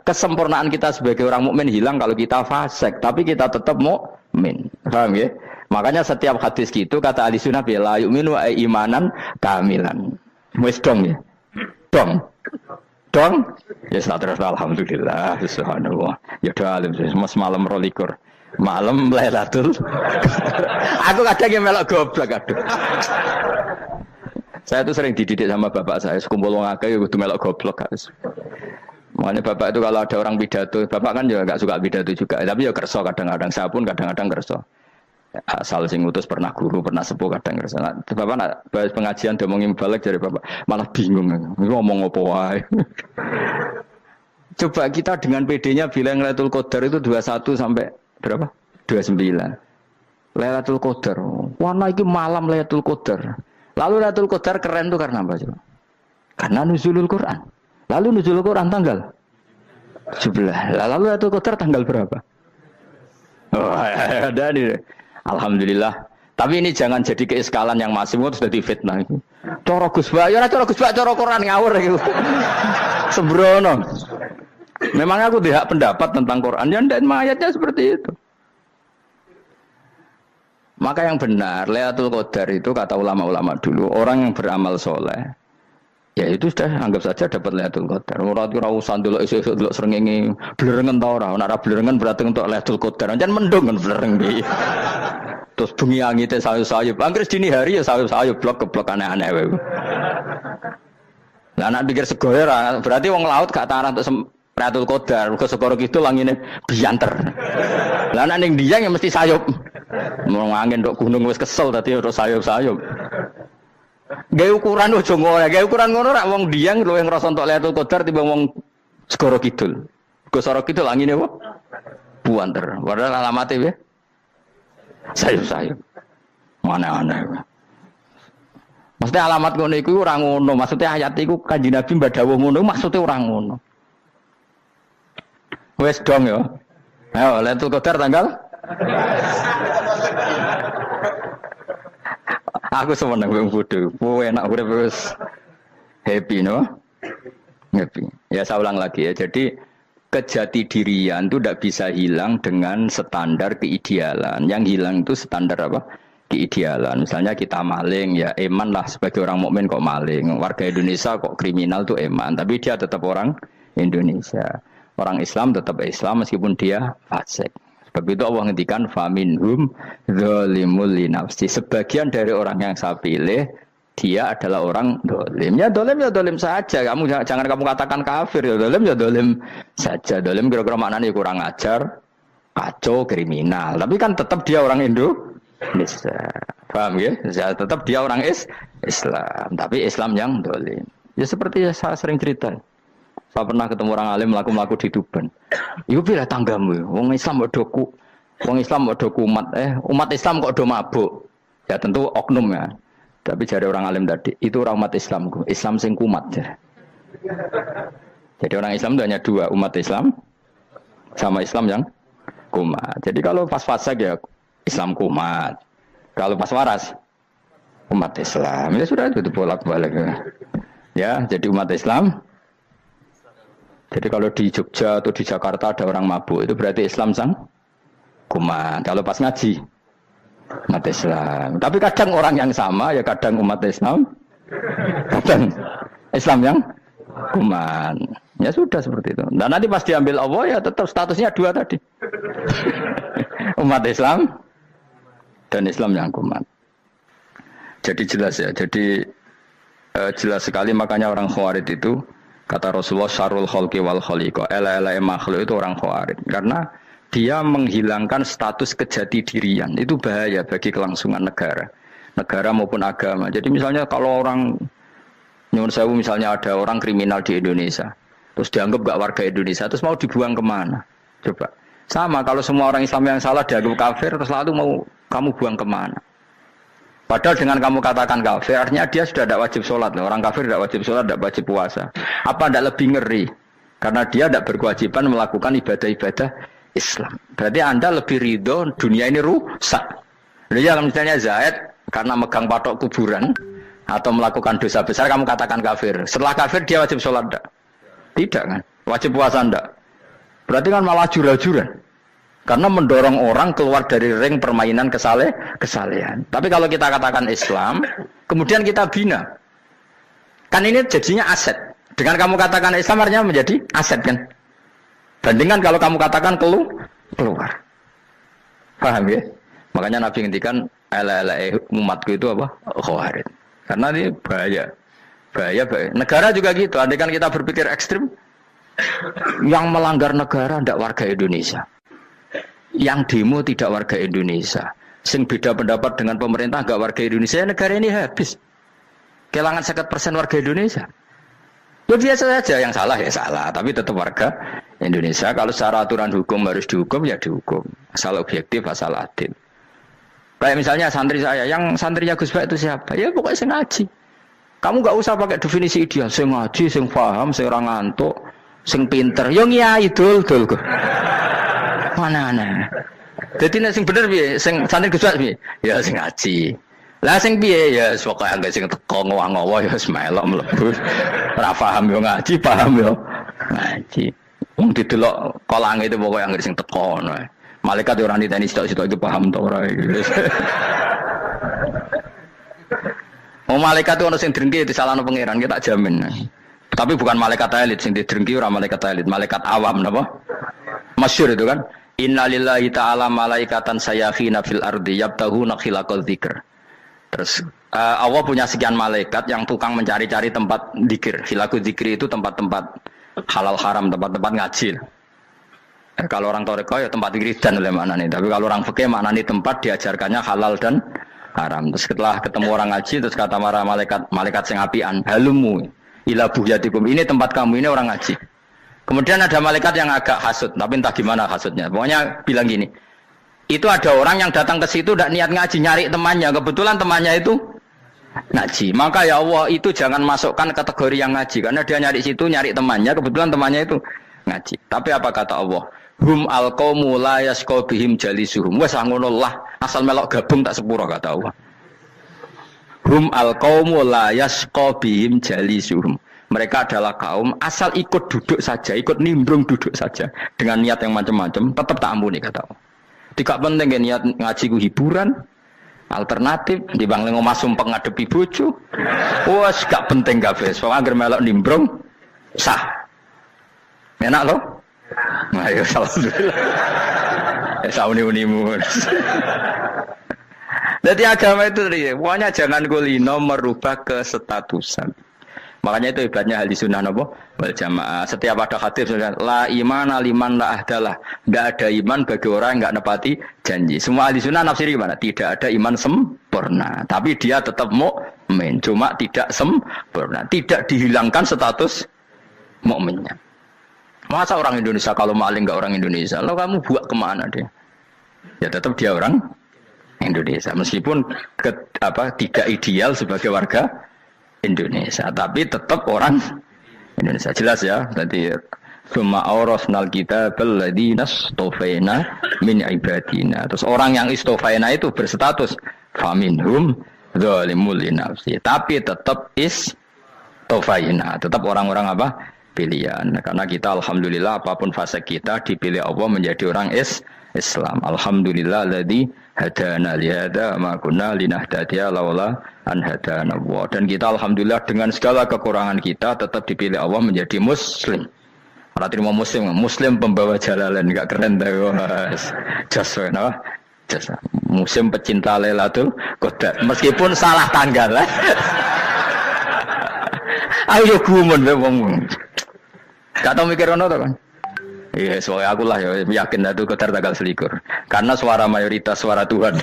Kesempurnaan kita sebagai orang mukmin hilang kalau kita fasik, tapi kita tetap mukmin. Paham ya? Makanya setiap hadis gitu kata ahli sunnah la yu'minu imanan kamilan. Wis dong ya. Dong. Ya terus alhamdulillah subhanallah. Ya doa alim mas malam 12. Malam Lailatul. Aku kadang yang melok goblok aduh. Saya tuh sering dididik sama bapak saya, sekumpul wong akeh kudu melok goblok guys. Makanya bapak itu kalau ada orang pidato, bapak kan juga enggak suka pidato juga, tapi ya kerso kadang-kadang, saya pun kadang-kadang kerso. Asal sing ngutus pernah guru, pernah sepuh kadang kerso. Nah, bapak nak bahas pengajian ngomongin balik dari bapak, malah bingung ngomong apa wae. Coba kita dengan PD-nya bilang Lailatul Qadar itu 21 sampai berapa? 29. Lailatul Qadar. Warna itu malam Lailatul Qadar. Lalu Lailatul Qadar keren tuh karena apa coba? Karena nuzulul Quran. Lalu nuzulul Quran tanggal 17. Lalu Lailatul Qadar tanggal berapa? Oh, ada nih. Alhamdulillah. Tapi ini jangan jadi keiskalan yang masih sudah difitnah itu. Coro Gus Bak, ya coro Gus Bak, coro Quran ngawur gitu. Sembrono. Memang aku tidak pendapat tentang Quran, ya dan ayatnya seperti itu. Maka yang benar, Lailatul Qadar itu kata ulama-ulama dulu, orang yang beramal soleh, ya itu sudah anggap saja dapat Lailatul Qadar. Ora usah ndelok esuk-esuk ndelok srengenge blerengen ta ora. Nek ora blerengen berarti untuk Lailatul Qadar. Jan mendung kan blereng iki. Terus bengi angite sayup-sayup. Anggere dini hari ya sayup-sayup blok-blok aneh-aneh wae. Lah nek pikir segoyo ora, berarti wong laut gak tarah untuk Lailatul Qadar. Mergo segoro kidul langine bianter. Lah nek ning Dieng ya mesti sayup. Mau angin ndok gunung wis kesel tadi terus sayup-sayup. Gawe ukuran ojo ngono, gawe ukuran ngono rak wong Dieng luwih ngrasa entuk Lailatul Qadar timbang wong segoro kidul. Segoro kidul angine apa? Buanter. Padahal alamate piye? Sayup-sayup. Mana-mana. Maksudnya alamat ngono iku ora ngono, maksudnya ayat iku Kanjeng Nabi mbadhawuh ngono, maksudnya ora ngono. Wes dong ya. Ayo Lailatul Qadar tanggal aku seneng wong bodho. Kowe enak urip wis happy no? Happy. Ya saya ulang lagi ya. Jadi kejati dirian itu tidak bisa hilang dengan standar keidealan. Yang hilang itu standar apa? Keidealan. Misalnya kita maling, ya eman lah sebagai orang mukmin kok maling. Warga Indonesia kok kriminal tuh eman, tapi dia tetap orang Indonesia. Orang Islam tetap Islam meskipun dia fasik. Sebab itu Allah ngendikan faminhum zalimul linafsi. Sebagian dari orang yang saya pilih dia adalah orang dolim. Ya dolim saja. Kamu jangan kamu katakan kafir ya dolim saja. Dolim kira-kira maknanya kurang ajar, kacau, kriminal. Tapi kan tetap dia orang Indonesia. Paham ya? Tetap dia orang Islam. Tapi Islam yang dolim. Ya seperti saya sering cerita. Saya pernah ketemu orang alim melaku di Tuban. Iku pilih tanggamu. Wong Islam kok do kumat. Umat Islam kok do mabuk. Ya tentu oknum ya. Tapi dari orang alim tadi, itu orang umat Islamku. Islam sing kumat. Ya. Jadi orang Islam itu hanya dua, umat Islam sama Islam yang kumat. Jadi kalau pas fasik ya Islam kumat. Kalau pas waras umat Islam. Ya sudah itu bolak-balik. Ya, jadi umat Islam. Jadi kalau di Jogja atau di Jakarta ada orang mabuk, itu berarti Islam sang kumat. Kalau pas ngaji, umat Islam. Tapi kadang orang yang sama, ya kadang umat Islam, kadang Islam yang kumat. Ya sudah seperti itu. Dan nanti pas diambil Allah, ya tetap statusnya dua tadi. Umat Islam dan Islam yang kumat. Jadi jelas ya. Jadi jelas sekali makanya orang Khawarij itu kata Rasulullah syarrul khalqi wal khaliqa. Ela-ela makhluk itu orang Khawarij. Karena dia menghilangkan status kejati dirian. Itu bahaya bagi kelangsungan negara. Negara maupun agama. Jadi misalnya kalau orang nyuwun sewu misalnya ada orang kriminal di Indonesia. Terus dianggap gak warga Indonesia. Terus mau dibuang kemana? Coba. Sama kalau semua orang Islam yang salah dianggap kafir. Terus lalu mau kamu buang kemana? Padahal dengan kamu katakan kafir, artinya dia sudah tidak wajib sholat. Orang kafir tidak wajib sholat, tidak wajib puasa. Apa tidak lebih ngeri? Karena dia tidak berkewajiban melakukan ibadah-ibadah Islam. Berarti Anda lebih ridho dunia ini rusak. Jadi kalau misalnya Zaid karena megang patok kuburan atau melakukan dosa besar, kamu katakan kafir. Setelah kafir dia wajib sholat tidak? Tidak kan? Wajib puasa ndak? Berarti kan malah jura-jura. Karena mendorong orang keluar dari ring permainan kesalehan. Tapi kalau kita katakan Islam, kemudian kita bina. Kan ini jadinya aset. Dengan kamu katakan Islam artinya menjadi aset kan? Bandingkan kalau kamu katakan keluar. Paham ya? Makanya Nabi ngendikan ala umatku itu apa? Khawarij. Karena ini bahaya. Bahaya. Negara juga gitu. Andaikan kita berpikir ekstrim, yang melanggar negara tidak warga Indonesia. Yang demo tidak warga Indonesia. Sing beda pendapat dengan pemerintah enggak warga Indonesia, negara ini habis. Kehilangan 50% warga Indonesia. Ya biasa saja, yang salah ya salah, tapi tetap warga Indonesia. Kalau secara aturan hukum harus dihukum ya dihukum. Asal objektif, asal adil. Kayak misalnya santri saya, yang santrinya Gus Bak itu siapa? Ya pokoknya sing ngaji. Kamu enggak usah pakai definisi ideal, sing ngaji, sing paham, sing ora ngantuk, sing pinter. Yo ngiyai dul kok. Mana-mana. Dadi nek sing bener piye? Sing santri Gus Bak piye? Ya sing ngaji. Lah sing piye ya pokoke anggere sing teko ngowah-ngowah ya melok mlebu. Ora paham yo ngaji, paham yo ngaji. Wong didelok kolange itu pokoke anggere sing teko ngono. Malaikat yo ora niteni sitok-sitok itu paham ta ora. Malaikat itu ono sing drengki disalahno pangeran, kita jamin. Tapi bukan malaikat elit sing didrengki, ora malaikat elit, malaikat awam napa? Masyhur itu kan. Innalillahi ta'ala malaikatan sayakhina fil ardi yabtahuna khilaqal dzikr. Terus Allah punya sekian malaikat yang tukang mencari-cari tempat dzikir. Khilaqul dzikri itu tempat-tempat halal haram, tempat-tempat ngaji. Kalau orang Toreko ya tempat wiridan oleh maknanya. Tapi kalau orang fikih maknanya tempat diajarkannya halal dan haram. Terus setelah ketemu orang ngaji, terus kata malaikat sing apian, halumu ila buhyatikum. Ini tempat kamu, ini orang ngaji. Kemudian ada malaikat yang agak hasud, tapi entah gimana hasudnya. Pokoknya bilang gini, itu ada orang yang datang ke situ tidak niat ngaji, nyari temannya. Kebetulan temannya itu ngaji. Maka ya Allah itu jangan masukkan kategori yang ngaji, karena dia nyari situ, nyari temannya. Kebetulan temannya itu ngaji. Tapi apa kata Allah? Hum alqaumu la yasqa bihim jalisuhum. Wes ngono lah, asal melok gabung tak sepuro kata Allah. Hum alqaumu la yasqa bihim jalisuhum. Mereka adalah kaum asal ikut duduk saja, ikut nimbrung duduk saja dengan niat yang macam-macam, tetap tak ampuni kata Allah. Tidak penting ya niat ngaji ku hiburan, alternatif di bangling omah sumpah ngadepi bojo. Wes gak penting kabeh. Soale anggere melok nimbrung sah. Enak loh. Nah, ya alhamdulillah. Sauni-unimu. Jadi agama itu pokoknya jangan kulino merubah kesestatusan. Makanya itu hebatnya ahli sunnah wal jamaah. Setiap ada hadis la imana liman la ahdalah. Tidak ada iman bagi orang yang enggak nepati janji. Semua ahli sunnah nafsiri gimana? Tidak ada iman sempurna, tapi dia tetap mukmin, cuma tidak sempurna. Tidak dihilangkan status mukminnya. Masa orang Indonesia kalau maling enggak orang Indonesia? Lalu kamu buat kemana dia? Ya tetap dia orang Indonesia, meskipun tidak ideal sebagai warga Indonesia, tapi tetap orang Indonesia. Jelas ya. Tadi summa awrasnal kitabal ladzina istofaina min ibadina. Terus orang yang istofaina itu berstatus faminhum zalimul linafsi. Tapi tetap istofaina, tetap orang-orang apa? Pilihan. Karena kita alhamdulillah apapun fase kita dipilih Allah menjadi orang Islam. Alhamdulillah alladzi hadana li hada ma kunna linahtadiya laula an hadana Allah. Dan kita alhamdulillah dengan segala kekurangan kita tetap dipilih Allah menjadi muslim. Ora terima muslim pembawa jalalan, enggak keren ta Mas. Jasa no. Jasa. Muslim pecinta Lailatul Qadar. Meskipun salah tanggal. Ayo gumun wong. Gak tau mikir ono to kan. Iya, soalnya aku lah ya yakin itu Qadar tanggal 21. Karena suara mayoritas suara Tuhan.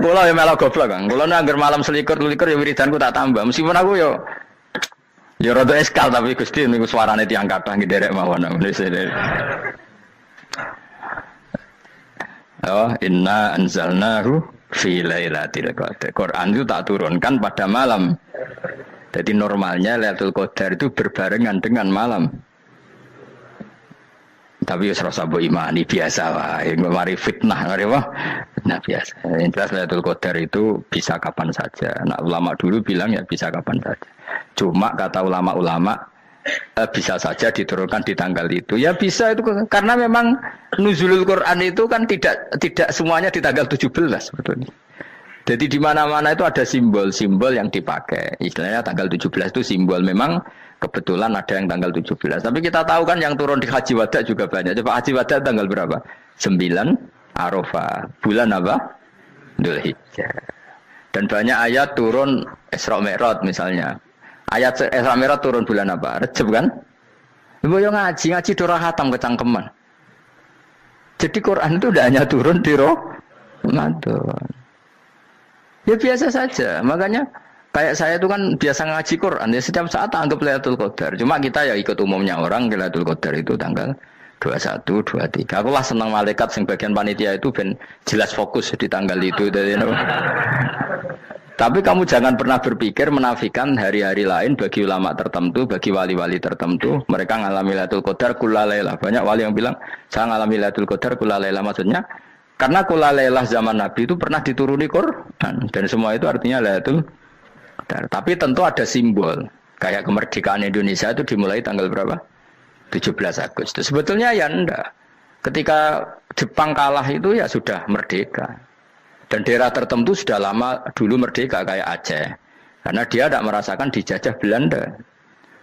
Kula ya melok goblok kan. Kula nek anggar malam 21 ya wiridanku tak tambah. Meskipun aku ya rada eskal tapi Gusti niku suarane tiyang kathah nderek mawon. Oh, inna anzalnahu fi lailatul qadar. Quran itu tak turunkan pada malam. Jadi normalnya Lailatul Qadar itu berbarengan dengan malam. Tapi ya serasa mbok imani biasa wae, mari fitnah, mari wah. Nah biasa. Yang jelas Lailatul Qadar itu bisa kapan saja. Nah ulama dulu bilang ya bisa kapan saja. Cuma kata ulama-ulama bisa saja diturunkan di tanggal itu. Ya bisa itu karena memang nuzulul Quran itu kan tidak semuanya di tanggal 17 sebetulnya. Jadi di mana-mana itu ada simbol-simbol yang dipakai. Istilahnya tanggal 17 itu simbol memang kebetulan ada yang tanggal 17. Tapi kita tahu kan yang turun di Haji Wada juga banyak. Coba Haji Wada tanggal berapa? 9 Arafah. Bulan apa? Dzulhijjah. Dan banyak ayat turun Isra Mi'raj misalnya. Ayat Isra Mi'raj turun bulan apa? Rejab kan? Ibu yang ngaji dora khatam kecangkeman. Jadi Quran itu tidak hanya turun di Ramadan. Ya biasa saja. Makanya kayak saya itu kan biasa ngaji Quran. Ya setiap saat anggap Lailatul Qadar. Cuma kita ya ikut umumnya orang Lailatul Qadar itu tanggal 21, 23. Aku lah senang malaikat yang bagian panitia itu ben jelas fokus di tanggal itu. Tapi kamu jangan pernah berpikir menafikan hari-hari lain bagi ulama tertentu, bagi wali-wali tertentu. Mereka ngalami Lailatul Qadar kullailah. Banyak wali yang bilang, saya ngalami Lailatul Qadar kullailah. Maksudnya, karena kullailah zaman Nabi itu pernah dituruni Quran. Dan semua itu artinya Lailatul Qadar. Tapi tentu ada simbol. Kayak kemerdekaan Indonesia itu dimulai tanggal berapa? 17 Agustus. Sebetulnya ya enggak. Ketika Jepang kalah itu ya sudah merdeka. Dan daerah tertentu sudah lama dulu merdeka kayak Aceh. Karena dia tidak merasakan dijajah Belanda.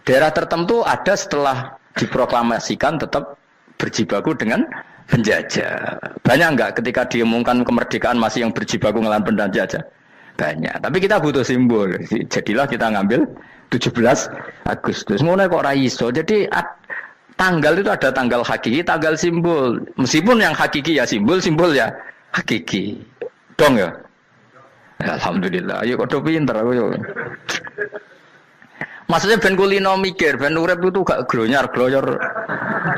Daerah tertentu ada setelah diproklamasikan tetap berjibaku dengan penjajah. Banyak enggak ketika diumumkan kemerdekaan masih yang berjibaku ngelawan penjajah? Banyak. Tapi kita butuh simbol. Jadilah kita ngambil 17 Agustus. Ngono kok ra iso. Jadi tanggal itu ada tanggal hakiki, tanggal simbol. Meskipun yang hakiki ya simbol ya hakiki. Dong ya. Alhamdulillah. Ayo kok pinter aku yo. Maksudnya ben kulino mikir, ben urip itu gak glonyar-glonyor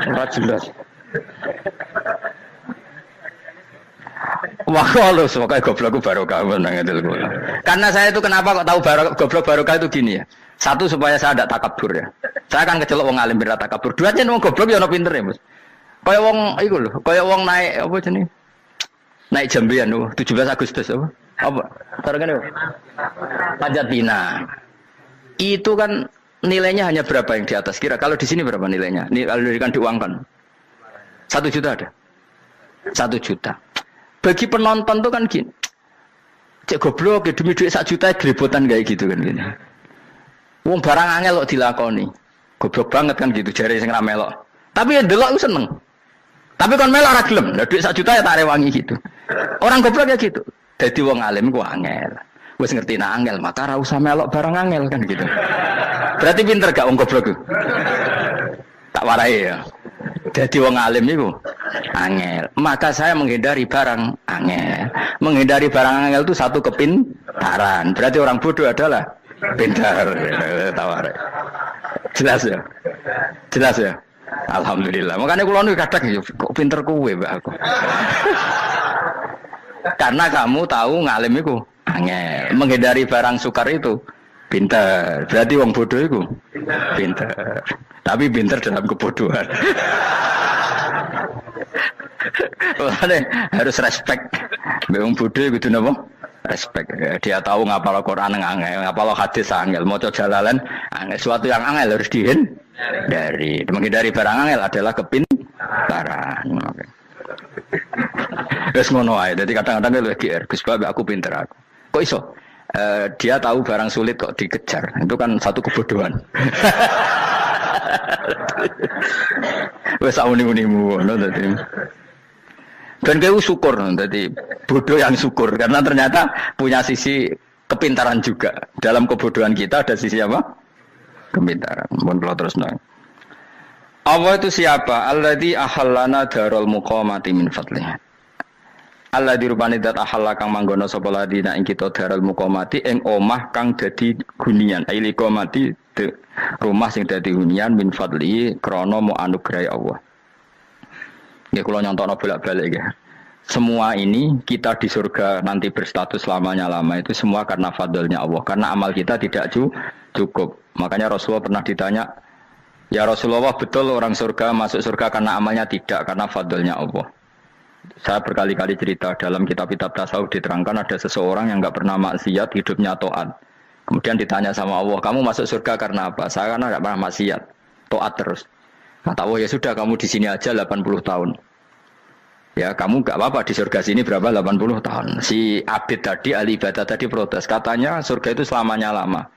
ora jelas. Wah, kalau semoga goblokku barokah menang itu. Karena saya itu kenapa kok tahu goblok barokah itu gini ya. Satu supaya saya tidak takabur ya. Saya akan kecelok wong alim berat takabur. Dua aja wong goblok ya ono pinter ya, Mas. Kaya wong iku lho, kaya wong naik apa jenenge? Naik jambian lho, 17 Agustus apa? Apa? Tarengane. Panjat Pinang. Itu kan nilainya hanya berapa yang di atas kira? Kalau di sini berapa nilainya? Kalau diberikan diuangkan. 1 juta ada. 1 juta. Bagi penonton tuh kan gini. Cek goblok ya demi duit 1 juta grebotan kayak gitu kan gini. Wong barang angel kok dilakoni. Goblok banget kan gitu jare sing ra melok. Tapi ya ndelok ku seneng. Tapi kon melok ora gelem. Lah duit 1 juta ya tak rewangi gitu. Orang goblok ya gitu. Dadi wong alim ku angel. Wis ngerti nak angel maka ora usah melok barang angel kan gitu. Berarti pinter gak wong goblok ku? Tak warai ya. Jadi wong alim itu angel. Maka saya menghindari barang angel. Menghindari barang angel itu satu kepintaran. Berarti orang bodoh adalah pintar. Tawar. Jelas ya. Jelas ya. Alhamdulillah. Makanya kula nu kadang kok pinter kowe mbak aku. Karena kamu tahu ngalim itu angel. Menghindari barang sukar itu pintar. Berarti wong bodoh itu pintar. Tapi pintar dalam kebodohan. Harus respect. Wong bodoh itu napa? Respect. Dia tahu ngapal Quran angel, ngapal hadis angel, maca jalalan angel. Suatu yang angel harus dihindari. Menghindari barang angel adalah kepintaran. Wes ngono ae. Dadi kadang-kadang lagi Gus Bab aku pinter aku. Kok iso? Dia tahu barang sulit kok dikejar. Itu kan satu kebodohan. Wes auni-unimu ngono dadi. Dan kayak syukur dadi bodoh yang syukur karena ternyata punya sisi kepintaran juga. Dalam kebodohan kita ada sisi apa? Kepintaran. Mun kula terusno. Allah itu siapa? Alladzi ahallana darul muqamati min fadlihi. Alladzi rupane dat ahalla kang manggono sapa ladina ing kita darul muqamati ing omah kang dadi gunian. Aili qamati rumah sing dadi hunian min fadli krana mu anugerah Allah. Nggih kula nyontokno bolak-balik ya. Semua ini kita di surga nanti berstatus lamanya-lama itu semua karena fadlnya Allah. Karena amal kita tidak cukup. Makanya Rasulullah pernah ditanya, "Ya Rasulullah, betul orang surga masuk surga karena amalnya tidak karena fadlnya Allah?" Saya berkali-kali cerita dalam kitab-kitab tasawuf diterangkan ada seseorang yang nggak pernah maksiat, hidupnya taat. Kemudian ditanya sama Allah, kamu masuk surga karena apa? Saya karena nggak pernah maksiat, taat terus. Kata Allah, ya sudah kamu di sini aja 80 tahun. Ya kamu nggak apa-apa di surga sini berapa 80 tahun. Si Abid tadi, ahli ibadah tadi protes. Katanya surga itu selamanya lama.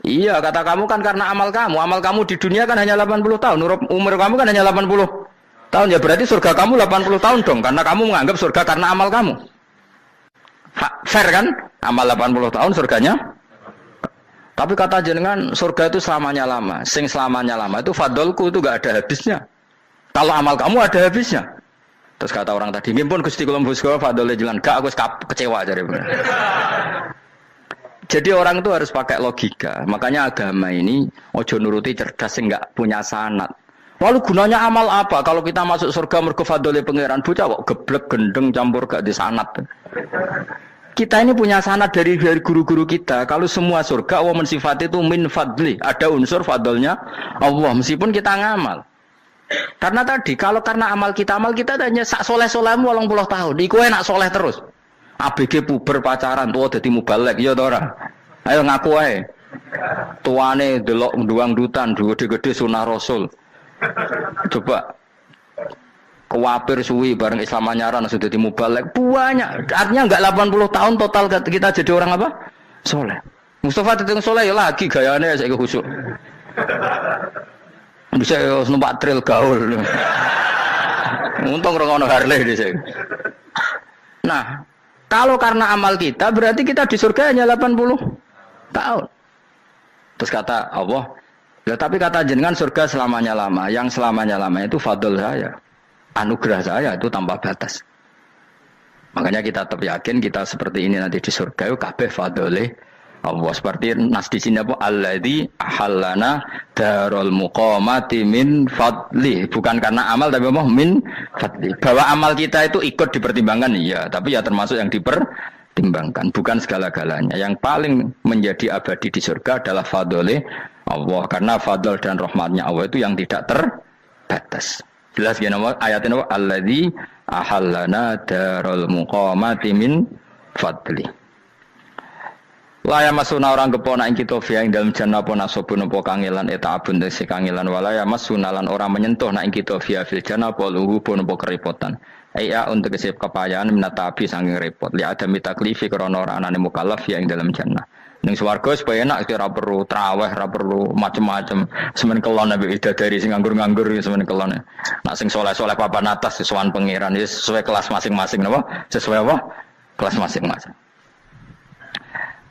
Iya kata kamu kan karena amal kamu. Amal kamu di dunia kan hanya 80 tahun. Umur kamu kan hanya 80 tahun. Ya berarti surga kamu 80 tahun dong. Karena kamu menganggap surga karena amal kamu. Fair kan? Amal 80 tahun surganya. Tapi kata jenengan surga itu selamanya lama. Sing selamanya lama itu fadolku itu gak ada habisnya. Kalau amal kamu ada habisnya. Terus kata orang tadi, "Ngimpun Gusti kula mbusga fadole jalan." Gak, aku kecewa jare. Jadi orang itu harus pakai logika. Makanya agama ini ojo nuruti cerdas sing enggak punya sanad. Lalu gunanya amal apa? Kalau kita masuk surga mergo fadole pangeran, bocah kok geblek gendeng campur gak di sanad. Kita ini punya sanad dari guru-guru kita. Kalau semua surga Allah mensifati itu min fadli, ada unsur fadlnya Allah meskipun kita ngamal. Karena tadi kalau karena amal kita hanya sak soleh-solehmu 80 tahun. Iku enak soleh terus. ABG puber pacaran tua dadi mubalek ya ta ora. Ayo ngaku ae. Tuane delok nduang dutan gede-gede sunah Rasul. Coba kuwapir suwi bareng Islam anyaran sudah dadi mubalek banyak. Artinya enggak 80 tahun total kita jadi orang apa? Soleh. Mustafa teteng soleh ya lagi gayane saiki khusyuk. Bisa numpak trail gaul. Untung ngrungokno Harley dhisik. Nah, kalau karena amal kita berarti kita di surga hanya 80 tahun. Terus kata Allah, ya tapi kata jenengan surga selamanya lama. Yang selamanya lama itu fadl saya. Anugerah saya itu tanpa batas. Makanya kita tetap yakin kita seperti ini nanti di surga itu kabeh fadlile Allah. Seperti nas di sini apa? Alladzi ahallana darul muqamati min fadli. Bukan karena amal tapi apa? Min fadli. Bahwa amal kita itu ikut dipertimbangkan iya, tapi ya termasuk yang dipertimbangkan, bukan segala-galanya. Yang paling menjadi abadi di surga adalah fadlile Allah, karena fadl dan rahmatnya Allah itu yang tidak terbatas. Jelas ya nama ayatnya apa? Alladzi ahallana darul muqamati min fadli. Laya masuna orang kepona ing kita via ing dalam jannah apa nasobun apa kangelan eta abun desi kangelan walaya masuna lan orang menyentuh nak ing kita via fil jannah apa luhu pun apa kerepotan. Iya untuk kesip kepayaan minata api saking repot. Li ada mitaklifi krana ora anane mukallaf via ing dalam jannah. Ning swarga supaya enak ora perlu traweh, ora perlu macem-macem. Semen kelon ambek idadari sing nganggur-nganggur semen kelon. Nak sing saleh-saleh papan atas sesuai pangeran sesuai kelas masing-masing napa? Sesuai apa? Kelas masing-masing.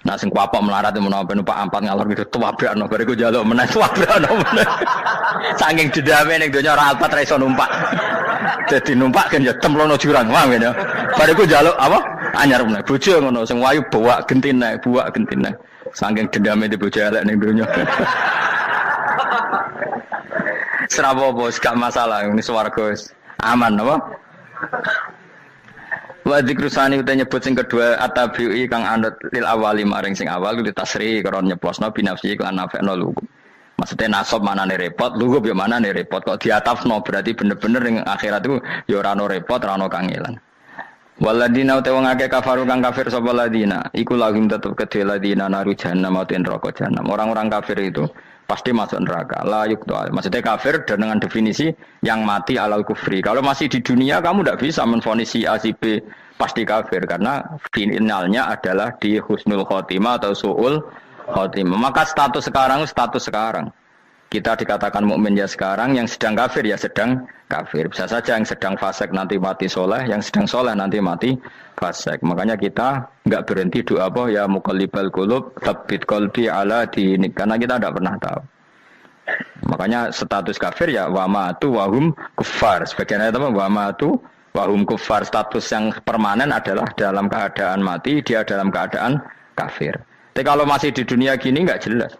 Nah sing kuapok melarat menawa numpak ampat ngalor gitu tuwabrakno bariku njaluk meneh tuwabrakno meneh. Saking dendame ning donya ora alpat ra iso numpak. Dadi numpak kan ya templono jurang wae ya. Bariku njaluk apa? Anyar meneh. Bojo ngono sing wayu bawa gentine, buak gentine. Saking dendame di bojo elek ning donya. Serapo bos gak masalah ini swarga aman apa? Wa dzikrusani uta nyebut sing kedua atabi'i kang anut lil awali maring sing awal kudu tasri karo nyeplosno binafsi lan nafekno lugu. Maksudnya nasab manane repot, lugu yo manane repot kok diatafno berarti bener-bener ning akhirat itu yo ora ono repot, ora ono kangelan. Waladina uta wong akeh kafaru kang kafir sapa ladina, iku lahum tetep kedhe ladina naru jahannam ten neraka jahanam. Orang-orang kafir itu pasti masuk neraka. La yuqta. Maksudnya kafir dengan definisi yang mati alal kufri. Kalau masih di dunia kamu tidak bisa menvonis si A si B pasti kafir karena finalnya adalah di husnul khotimah atau suul khotimah. Maka status sekarang. Kita dikatakan mukmin ya sekarang, yang sedang kafir ya sedang kafir. Bisa saja yang sedang fasik nanti mati soleh, yang sedang soleh nanti mati fasik. Makanya kita enggak berhenti doa apa ya muqallibal qulub tsabbit qalbi ala dinik, karena kita tidak pernah tahu. Makanya status kafir ya wa matu wa hum kuffar. Sebagian ayat apa wa matu wa hum kuffar, status yang permanen adalah dalam keadaan mati, dia dalam keadaan kafir. Tapi kalau masih di dunia gini enggak jelas.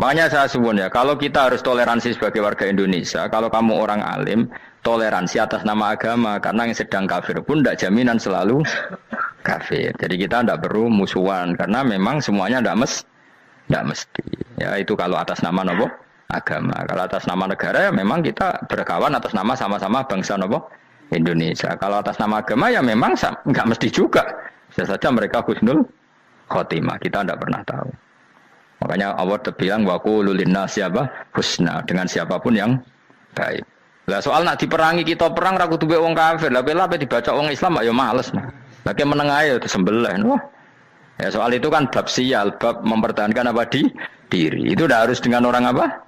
Makanya saya suwun ya, kalau kita harus toleransi sebagai warga Indonesia, kalau kamu orang alim, toleransi atas nama agama, karena yang sedang kafir pun tidak jaminan selalu kafir. Jadi kita tidak perlu musuhan, karena memang semuanya tidak mesti. Ya itu kalau atas nama agama. Kalau atas nama negara, ya memang kita berkawan atas nama sama-sama bangsa Indonesia. Kalau atas nama agama ya memang nggak mesti juga. Bisa saja mereka husnul khotimah. Kita tidak pernah tahu. Makanya Allah terbilang waku lulina siapa husna dengan siapapun yang baik. Lah soal nak diperangi kita perang ra kudu wong kafir. Lah bela dibaca wong Islam ya males nah. Lagi meneng ae disembelih. Wah. Ya soal itu kan bab sial, bab mempertahankan apa diri. Itu udah harus dengan orang apa?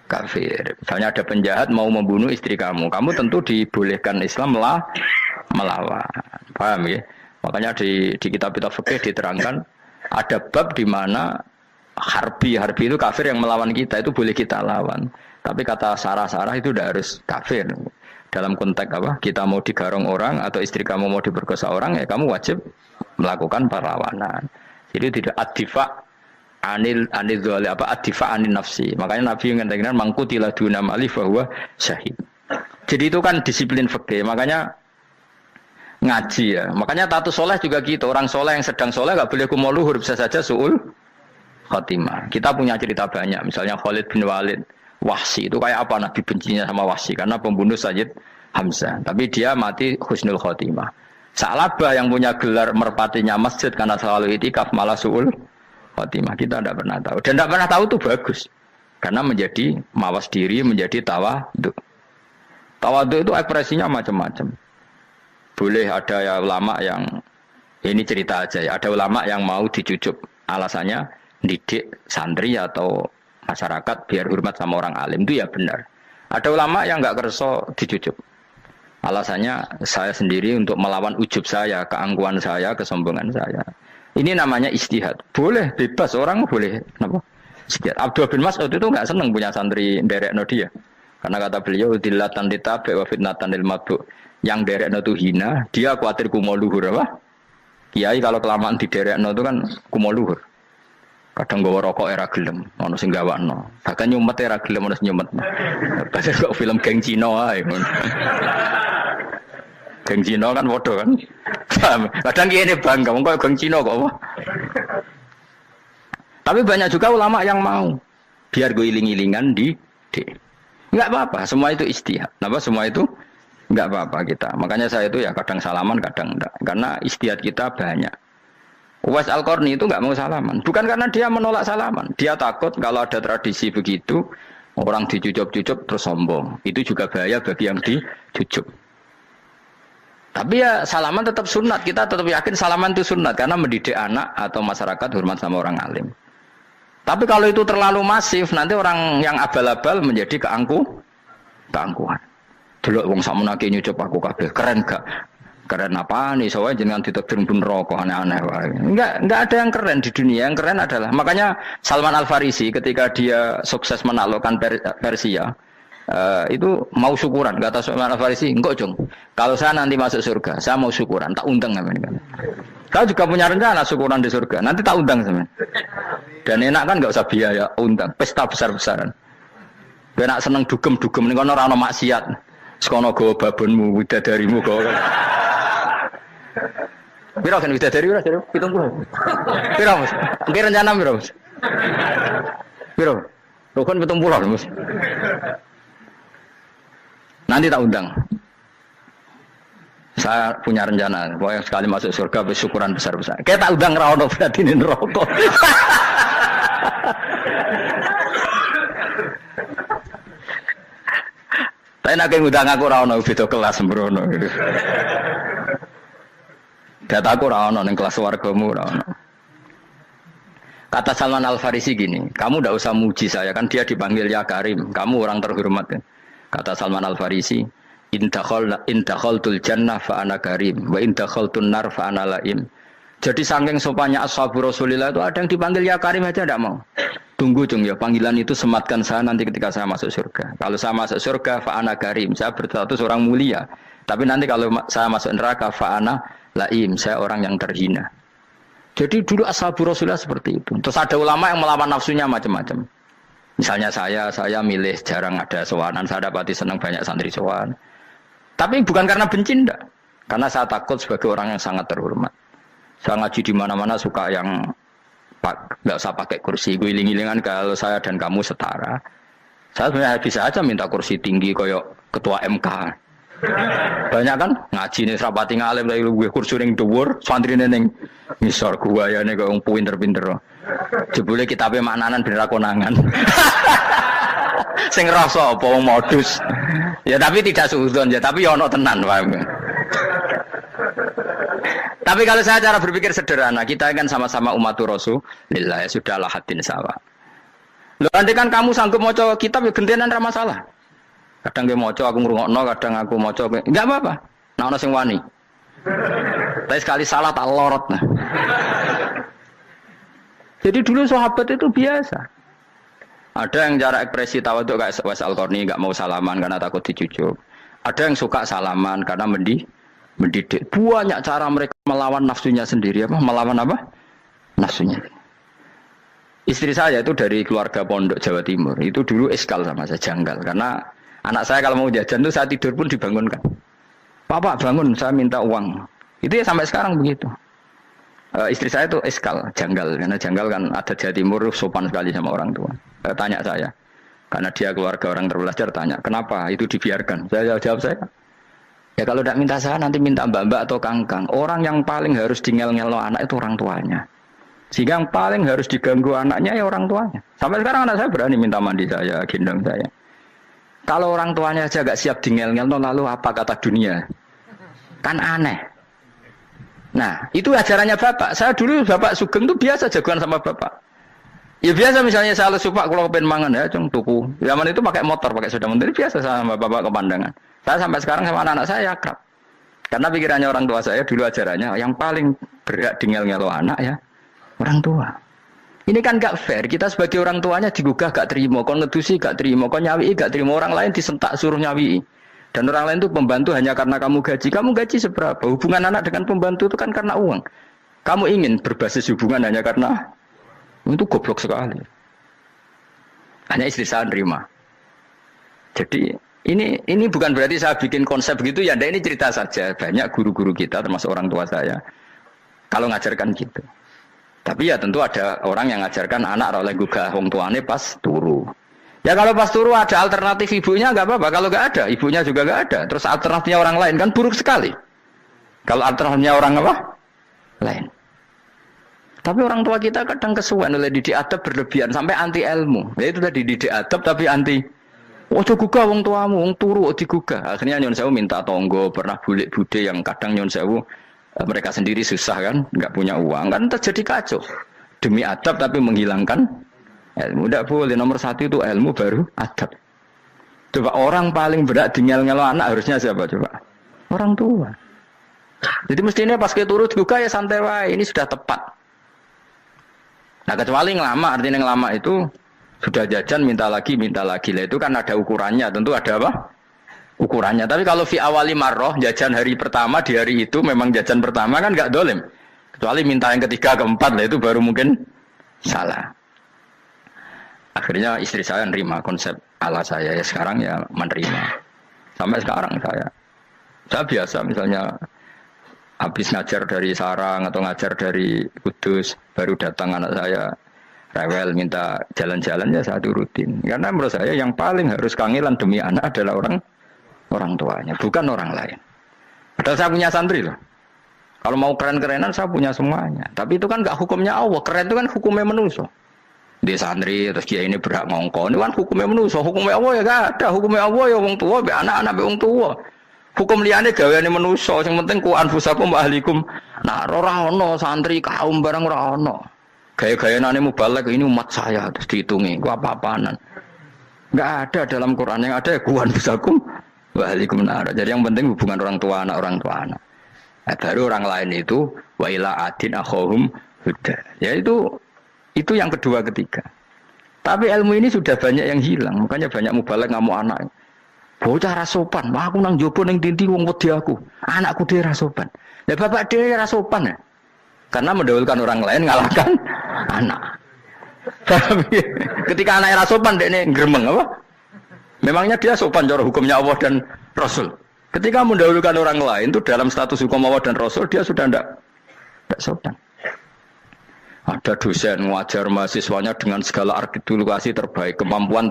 Kafir. Misalnya ada penjahat mau membunuh istri kamu tentu dibolehkan Islam melawan. Paham ya? Makanya di kitab-kitab fikih diterangkan ada bab di mana harbi itu kafir yang melawan kita itu boleh kita lawan. Tapi kata sarah itu udah harus kafir. Dalam konteks apa? Kita mau digarong orang atau istri kamu mau diperkosa orang ya kamu wajib melakukan perlawanan. Jadi tidak adifa anil dzali apa adifa anin nafsi. Makanya Nabi mengatakan mangkutila duna mali bahwa syahid. Jadi itu kan disiplin fikih. Makanya ngaji ya. Makanya tatus soleh juga gitu. Orang soleh yang sedang soleh nggak boleh kumal luhur, bisa saja suul khotimah. Kita punya cerita banyak. Misalnya Khalid bin Walid, Wahsy itu kayak apa Nabi bencinya sama Wahsy karena pembunuh Sayyid Hamzah. Tapi dia mati husnul khotimah. Sa'labah yang punya gelar merpatinya masjid karena selalu itikaf malah suul khotimah. Kita tidak pernah tahu. Dan tidak pernah tahu itu bagus. Karena menjadi mawas diri, menjadi tawadhu. Tawadhu itu ekspresinya macam-macam. Boleh ada ya ulama yang ini cerita aja ya. Ada ulama yang mau dicucup. Alasannya didik santri atau masyarakat biar hormat sama orang alim. Itu ya benar. Ada ulama yang nggak kerso dicucup. Alasannya saya sendiri untuk melawan ujub saya, keangkuhan saya, kesombongan saya. Ini namanya istihad. Boleh, bebas. Orang boleh. Kenapa? Istihad. Abdul bin Mas'ud itu nggak senang punya santri derekno dia. Karena kata beliau, dillatan ditabe wa fitnatan lil mabuk. Yang derekno itu hina, dia khawatir kumo luhur apa? Kiai kalau kelamaan di derekno itu kan kumo luhur. Kadang gawa rokok era gelem, ono sing gawakno. Bahkan nyumet era gelem ono sing nyumet. Padahal kok film geng Cina ae. Geng Cina kan bodoh kan. Kadang kene bangga wong kok geng Cina kok apa. Tapi banyak juga ulama yang mau biar gue iling-ilingan di. Enggak apa-apa, semua itu istihad. Kenapa semua itu enggak apa-apa kita. Makanya saya itu ya kadang salaman, kadang enggak. Karena istihad kita banyak. Uwais Al-Qarni itu nggak mau salaman, bukan karena dia menolak salaman, dia takut kalau ada tradisi begitu orang dicucup-cucup terus sombong, itu juga bahaya bagi yang dicucup. Tapi ya salaman tetap sunat, kita tetap yakin salaman itu sunat karena mendidik anak atau masyarakat hormat sama orang alim. Tapi kalau itu terlalu masif, nanti orang yang abal-abal menjadi keangkuhan. Dulu wong sakmenake nyucup aku kabeh, keren gak? Keren apa nih? Soalnya jangan ditakdir pun rokok aneh-aneh. Enggak ada yang keren di dunia. Yang keren adalah makanya Salman Al Farisi ketika dia sukses menaklukkan Persia itu mau syukuran. Kata Salman Al Farisi, enggak Jong. Kalau saya nanti masuk surga, saya mau syukuran. Tak undang namanya. Kau juga punya rencana syukuran di surga. Nanti tak undang sama. Dan enak kan enggak usah biaya undang. Pesta besar-besaran. Enak seneng dugem-dugem. Ini kan orang maksiat. Sekono go babonmu, widadarimu go. Piro kan widadari ora jare 70. Piro Mas? Nggih rencana piro Mas? Piro? Rukun 70 Mas. Nanti tak undang. Saya punya rencana, pokoknya sekali masuk surga bersyukuran besar-besar. Kayak tak undang ra ono berarti ning neraka. Tapi nek ngundang aku ra ono beda kelas sembrono gitu. Dataku ora ono ning kelas wargamu ora ono. Kata Salman Al Farisi gini, kamu ndak usah muji saya kan dia dipanggil ya Karim, kamu orang terhormat. Ya. Kata Salman Al Farisi, in dakhaltul jannah fa ana karim wa in dakhaltun nar fa ana laim. Jadi saking sopannya ashabu Rasulillah itu ada yang dipanggil ya Karim aja enggak mau. Tunggu Jung ya, panggilan itu sematkan saya nanti ketika saya masuk surga. Kalau saya masuk surga fa ana karim, saya berstatus orang mulia. Tapi nanti kalau saya masuk neraka fa ana laim, saya orang yang terhina. Jadi dulu ashabu Rasulullah seperti itu. Terus ada ulama yang melawan nafsunya macam-macam. Misalnya saya milih jarang ada sowanan, saya dapati senang banyak santri sowan. Tapi bukan karena benci enggak. Karena saya takut sebagai orang yang sangat terhormat. Saya ngaji di mana-mana suka yang enggak usah pakai kursi, guling-gilingan kalau saya dan kamu setara. Saya sebenarnya bisa aja minta kursi tinggi kayak ketua MK. Banyak kan ngaji nih serapati ngalim lagi gue kursi ning dhuwur, santri ning ngisor gua ya nih kok pinter-pinter. Jebule kitabe maknanan bener konangan. Sing ngrasa apa wong modus. Ya tapi tidak suudzon ya, tapi ya ono tenan paham. Tapi kalau saya cara berpikir sederhana, kita kan sama-sama umatur Rasulillah, ya sudahlah hadin sawa. Loh, andai kan kamu sanggup maca kitab ya gentenan ra masalah. Kadang dia maca aku ngrungokno, kadang aku maca enggak apa-apa. Nah ono sing wani. Tapi sekali salah tak lorot nah. Jadi dulu sahabat itu biasa. Ada yang cara ekspresi tawaduk kayak Wais Al-Qarni enggak mau salaman karena takut dicucuk. Ada yang suka salaman karena mendidik. Banyak cara mereka melawan nafsunya sendiri apa? Melawan apa? Nafsunya. Istri saya itu dari keluarga pondok Jawa Timur. Itu dulu eskal sama saya, janggal. Karena anak saya kalau mau jajan tuh saya tidur pun dibangunkan. Pak bangun, saya minta uang. Itu ya sampai sekarang begitu. Istri saya itu eskal, janggal. Karena janggal kan ada Jawa Timur sopan sekali sama orang tua. Tanya saya. Karena dia keluarga orang terpelajar, tanya, kenapa itu dibiarkan? Saya jawab saya. Ya kalau tidak minta saya nanti minta mbak-mbak atau kangkang. Orang yang paling harus dingel-ngelo anak itu orang tuanya. Sehingga yang paling harus diganggu anaknya ya orang tuanya. Sampai sekarang anak saya berani minta mandi saya, gendong saya. Kalau orang tuanya aja gak siap dingel-ngelo lalu apa kata dunia? Kan aneh. Nah itu ajarannya bapak. Saya dulu bapak Sugeng itu biasa jagoan sama bapak. Ya biasa misalnya saya lesupak kalau kepen mangan ya cung tuku. Zaman itu pakai motor, pakai sepeda motor biasa sama bapak ke pandangan. Saya sampai sekarang sama anak-anak saya akrab. Karena pikirannya orang tua saya dulu ajarannya yang paling berat dingel-ngelo anak ya orang tua. Ini kan gak fair. Kita sebagai orang tuanya digugah gak terima, kon ngedusi gak terima, kon nyawi gak terima, orang lain disentak suruh nyawi. Dan orang lain itu pembantu hanya karena kamu gaji. Kamu gaji seberapa? Hubungan anak dengan pembantu itu kan karena uang. Kamu ingin berbasis hubungan hanya karena itu goblok sekali. Hanya istri saya nerima. Jadi ini bukan berarti saya bikin konsep begitu ya. Ini cerita saja. Banyak guru-guru kita termasuk orang tua saya kalau ngajarkan gitu. Tapi ya tentu ada orang yang ngajarkan anak oleh gugah wong tuane pas turu. Ya kalau pas turu ada alternatif ibunya nggak apa-apa. Kalau nggak ada ibunya juga nggak ada. Terus alternatifnya orang lain kan buruk sekali. Kalau alternatifnya orang apa? Lain. Tapi orang tua kita kadang kesuwen oleh didik adab berlebihan sampai anti ilmu. Ya itu tadi didik adab tapi anti. Ojo gugah wong tuamu, wong turu digugah. Akhirnya nyon sewu minta tonggo, pernah bulik bude yang kadang nyon sewu mereka sendiri susah kan, nggak punya uang kan terjadi kacau. Demi adab tapi menghilangkan ilmu. Tidak boleh. Nomor satu itu ilmu baru adab. Coba orang paling berat dingel-ngelo anak harusnya siapa coba? Orang tua. Jadi mestinya pas ke turu digugah ya santai wae. Ini sudah tepat. Nah kecuali ngelama, artinya ngelama itu sudah jajan minta lagi lah itu kan ada ukurannya, tentu ada apa? Ukurannya. Tapi kalau fi awali marroh jajan hari pertama di hari itu memang jajan pertama kan nggak dolim. Kecuali minta yang ketiga keempat lah itu baru mungkin salah. Akhirnya istri saya menerima konsep ala saya ya sekarang ya menerima. Sampai sekarang saya biasa misalnya habis ngajar dari Sarang atau ngajar dari Kudus baru datang anak saya rewel minta jalan-jalan ya saya turutin. Karena menurut saya yang paling harus kangelan demi anak adalah orang tuanya, bukan orang lain. Padahal saya punya santri loh. Kalau mau keren-kerenan saya punya semuanya. Tapi itu kan nggak hukumnya Allah. Keren itu kan hukumnya manusia. Di santri terus dia ini berhak ngongkon. Ini kan hukumnya manusia. Hukumnya Allah ya gak ada. Hukumnya Allah ya wong tua, be anak-anak be wong tua. Hukum liyane gaweane manusia. Yang penting ku anfusakum wa ahlikum. Nah, ora ono santri kaum barang ora ono. Gaya-gayanane mubalek ini umat saya terus dihitungi. Ku apa-apaanan. Enggak ada dalam Quran. Yang ada ya ku anfusakum wa ahlikum nar. Jadi yang penting hubungan orang tua anak. Nah, baru orang lain itu wa ila adin akhahum huda. Ya itu yang kedua ketiga. Tapi ilmu ini sudah banyak yang hilang. Makanya banyak mubalek ngamuk anak. Bocah rasopan, aku nang jopo ning dinti wong wedi aku. Anakku dhewe rasopan. Lah bapak dhewe rasopan ya. Karena mendahulukan orang lain ngalahkan anak. Tapi ketika anaknya rasopan dekne gremeng apa? Memangnya dia sopan cara hukumnya Allah dan Rasul. Ketika mendahulukan orang lain itu dalam status hukum Allah dan Rasul dia sudah tidak sopan. Ada dosen ngajar mahasiswanya dengan segala artikulasi terbaik, kemampuan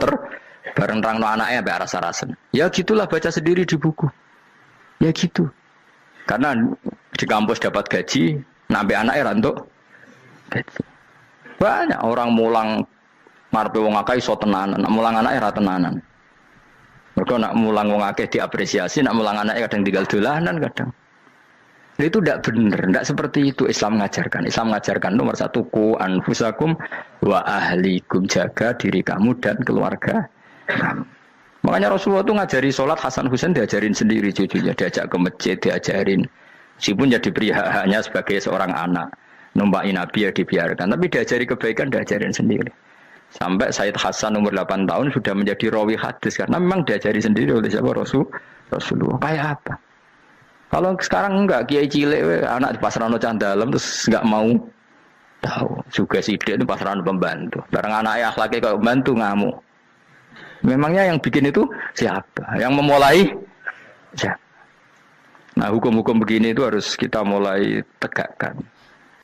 bareng rangno anaknya sampai rasa-rasen. Ya gitulah baca sendiri di buku. Ya gitu. Karena di kampus dapat gaji, nampe anaknya rantuk gaji. Banyak orang mulang marpe wong akeh iso tenanan, nak mulang anake ra tenanan. Mergo nak mulang wong akeh diapresiasi, nak mulang anake kadang tinggal dolanan kadang. Itu tidak benar, tidak seperti itu Islam mengajarkan. Islam mengajarkan nomor satu ku anfusakum wa ahlikum, jaga diri kamu dan keluarga kamu. Makanya Rasulullah itu ngajari sholat, Hasan Husain diajarin sendiri cucunya, diajak ke masjid, diajarin. Meskipun jadi beri hak-haknya sebagai seorang anak, numpaki Nabi ya dibiarkan, tapi diajari kebaikan diajarin sendiri. Sampai Sayyid Hasan umur 8 tahun sudah menjadi rawi hadis karena memang diajari sendiri oleh siapa Rasulullah. Kayak apa? Kalau sekarang enggak, kiai cilik anak di pasrano candalem terus enggak mau tahu. Juga sidik itu pasrano pembantu. Barang anaknya akhlaknya kayak pembantu ngamuk. Memangnya yang bikin itu siapa? Yang memulai siapa? Nah, hukum-hukum begini itu harus kita mulai tegakkan.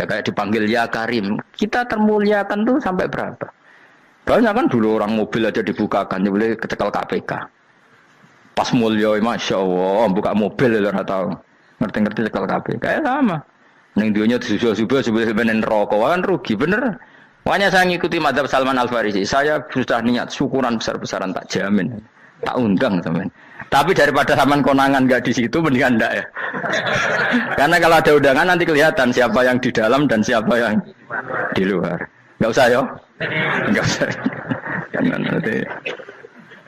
Ya kayak dipanggil ya Karim. Kita termuliakan tuh sampai berapa? Banyak kan dulu orang mobil aja dibukakan, boleh kecekel KPK. Pas mulia, masya Allah, buka mobil ya tahu, ngerti-ngerti cekel KPK. Kayak sama. Neng dunia disusul-susul sebelum rokok kan rugi bener. Makanya saya ngikuti mazhab Salman Al Farisi. Saya sudah niat syukuran besar-besaran tak jamin, tak undang teman. Tapi daripada saman konangan nggak di situ, mendingan enggak ya. Karena kalau ada undangan nanti kelihatan siapa yang di dalam dan siapa yang di luar. Nggak usah yo, nggak usah. Jangan nanti.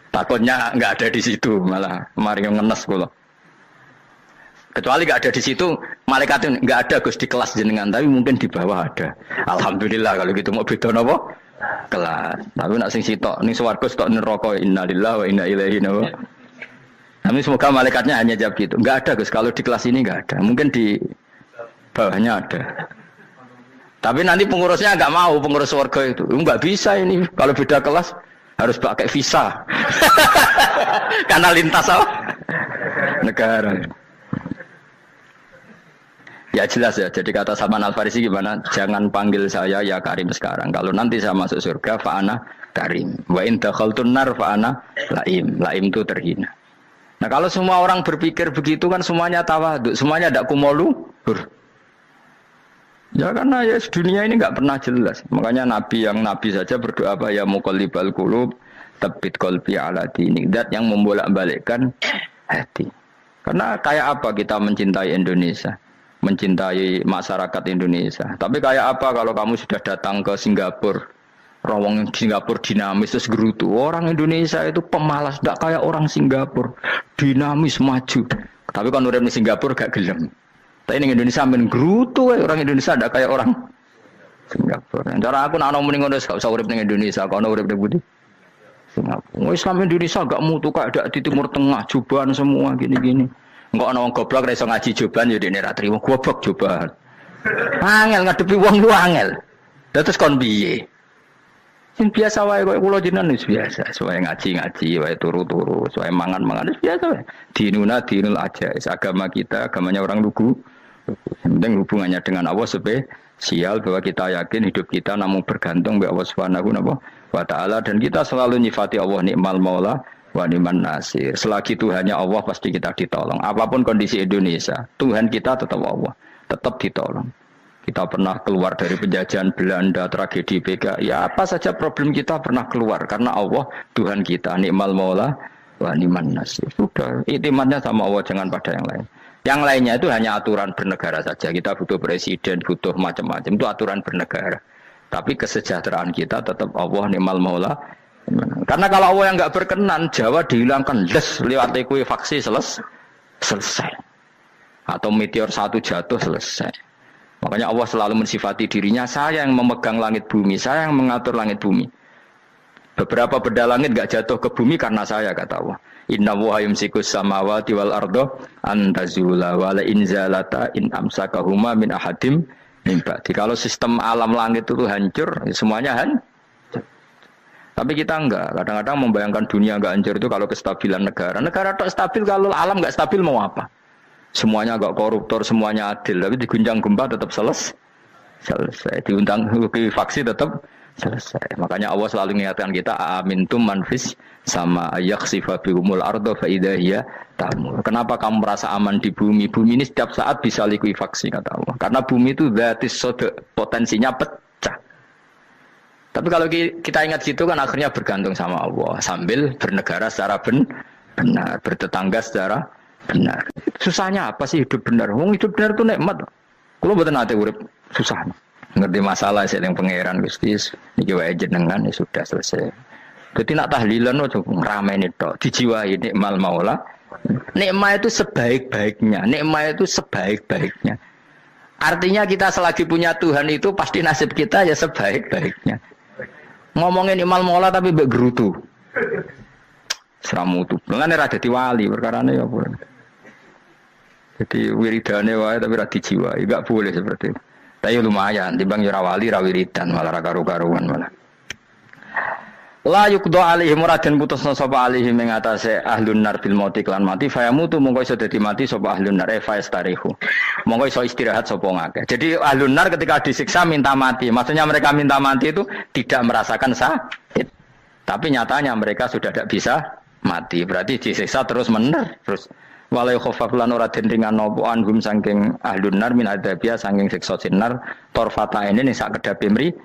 Takutnya nggak ada di situ, malah mari yang ngenes kula. Kecuali nggak ada di situ, malaikat itu nggak ada Gus di kelas jenengan, tapi mungkin di bawah ada. Alhamdulillah kalau gitu mau beda napa? Kelas. Tapi nak sing sitok ning swarga sitok neraka innalillahi wa inna ilaihi raji'un. Tapi semoga malaikatnya hanya jawab gitu. Nggak ada Gus, kalau di kelas ini nggak ada. Mungkin di bawahnya ada. Tapi nanti pengurusnya nggak mau, pengurus warga itu. Nggak bisa ini kalau beda kelas. Harus pakai visa. Karena lintas apa? Negara. Ya jelas ya. Jadi kata Salman Al Farisi gimana? Jangan panggil saya ya Karim sekarang. Kalau nanti saya masuk surga, fa'ana Karim. Wa in dakhaltun nar fa'ana Laim. Laim itu terhina. Nah kalau semua orang berpikir begitu kan semuanya tawadhu, semuanya ada kumoluhur. Ya karena ya dunia ini nggak pernah jelas. Makanya Nabi saja berdoa apa ya muqallibal qulub tsabbit qalbi ala dinik. Dat yang membolak-balikkan hati. Karena kayak apa kita mencintai Indonesia, mencintai masyarakat Indonesia. Tapi kayak apa kalau kamu sudah datang ke Singapura, rawang Singapura dinamis terus gerutu. Orang Indonesia itu pemalas, tidak kayak orang Singapura, dinamis maju. Tapi kalau urip di Singapura gak gelem. Tapi di Indonesia men gerutu, orang Indonesia ada kayak orang Singapura. Cara aku nak ngomong ngono gak usah urip ning Indonesia, kono urip ning Budi. Singapura. Islam Indonesia gak mutu kok ada di Timur Tengah, jubahan semua gini-gini. Enggak ana wong goblok ra iso ngaji jubahan ya dene ra trimo goblok jubahan. Angel ngadepi wong lu angel. Terus kon piye? Sing biasa wae koyo kula jenengan wis biasa, wae ngaji-ngaji, wae turu-turu, wae mangan-mangan wis biasa wae. Dinul aja, agama kita, agamanya orang lugu. Yang penting hubungannya dengan Allah spesial bahwa kita yakin hidup kita namun bergantung kepada Allah Subhanahu wa taala dan kita selalu nyifati Allah nikmal maula wa ni'man nasir. Selagi Tuhannya Allah pasti kita ditolong. Apapun kondisi Indonesia, Tuhan kita tetap Allah, tetap ditolong. Kita pernah keluar dari penjajahan Belanda, tragedi PKI, ya apa saja problem kita pernah keluar karena Allah Tuhan kita nikmal maula wa ni'man nasir. Sudah, iktimatnya sama Allah, jangan pada yang lain. Yang lainnya itu hanya aturan bernegara saja. Kita butuh presiden, butuh macam-macam. Itu aturan bernegara. Tapi kesejahteraan kita tetap Allah ni'mal maula. Karena kalau Allah yang enggak berkenan, Jawa dihilangkan lewat likuifaksi selesai. Atau meteor satu jatuh selesai. Makanya Allah selalu mensifati dirinya, saya yang memegang langit bumi, saya yang mengatur langit bumi. Beberapa benda langit enggak jatuh ke bumi karena saya, kata Allah. Inna wa yumsikus samawati wal ardo antazula wala inzalata in amsakahuma min ahadim min ba'di. Kalau sistem alam langit itu hancur, semuanya hancur. Tapi kita enggak. Kadang-kadang membayangkan dunia enggak hancur itu kalau kestabilan negara. Negara tak stabil, kalau alam enggak stabil mau apa? Semuanya enggak koruptor, semuanya adil. Tapi diguncang gempa tetap selesai. Diundang faksi tetap Selesai. Makanya Allah selalu mengingatkan kita amintum manfis sama yakhsifa bihumul ardo fa idza hiya tamur. Kenapa kamu merasa aman di bumi? Bumi ini setiap saat bisa likuifaksi kata Allah. Karena bumi itu dzatis sodok, potensinya pecah. Tapi kalau kita ingat gitu kan akhirnya bergantung sama Allah sambil bernegara secara benar, bertetangga secara benar. Susahnya apa sih hidup benar? Wong hidup benar itu nikmat. Kalau mboten nate urip susah. Ngerti masalah sing pangeran Gusti niki wae jenengan ya sudah selesai. Jadi nak tahlilan ojo ngrameni tok, dijiwai nikmal maula. Nikmat itu sebaik-baiknya, nikmat itu sebaik-baiknya. Artinya kita selagi punya Tuhan itu pasti nasib kita ya sebaik-baiknya. Ngomongin nikmal maula tapi mbek gerutu. Seramutu. Mengane ra dadi wali perkarane ya apa. Jadi wiridane wae tapi ra dijiwai, enggak boleh seperti itu. Tapi lumayan, timbang ya wali ra wiridan malah ra karu-karuan malah. La yuqda alaihim raden putusna sapa alaihim ing atase ahlun nar bil mauti lan mati fayamutu mongko iso dadi mati sapa ahlun nar faistarihu. Mongko iso istirahat sapa ngakeh. Jadi ahlun nar ketika disiksa minta mati. Maksudnya mereka minta mati itu tidak merasakan sakit. Tapi nyatanya mereka sudah tidak bisa mati. Berarti disiksa terus terus walai khofaf lan ora den ringan napa anhum saking ahlun nar min adzabia saking siksa sinar torfata ini ning sak kedape mri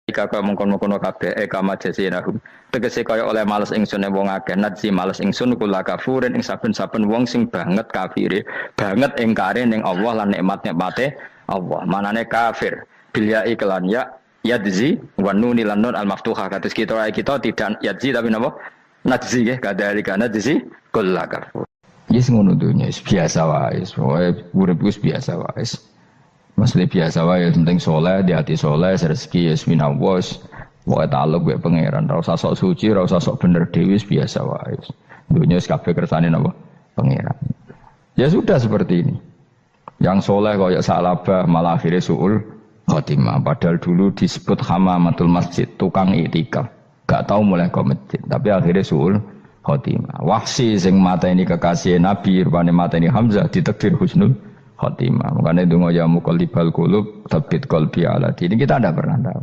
jika kaya mongkon-mongkon kabeh kama jazinahum tegese kaya oleh males ingsun wong akeh nadzi males ingsun kula kafurin ing saben-saben wong sing banget kafire banget ingkare ning Allah lan nikmat-nikmate Allah manane kafir bilya iklan ya yadzi wa nunil nun al maftuhah kados kita tidak yadzi tapi napa nadzi nggih kadhalika nadzi kula kafur. Yes ngono dunya biasa wae, urip wis biasa wae. Masih biasa wae, penting soleh, di hati soleh, rezeki ya minallah. Wae ta'alluq wae pangeran, ora usah sok suci, ora usah sok bener dhewe biasa wae. Dunya wis kabeh kersane napa? Pangeran. Ya sudah seperti ini. Yang soleh kaya salabah malah akhirnya suul khotimah. Padahal dulu disebut hamamatul masjid, tukang iktikaf. Gak tahu mulai ke masjid, tapi akhirnya suul khotimah. Wahsi sing mata ini kekasih Nabi, rupane mata ini Hamzah ditakdir husnul khotimah. Makanya donga ya muqallibal qulub tsabbit qalbi ala dini. Kita tidak pernah tahu.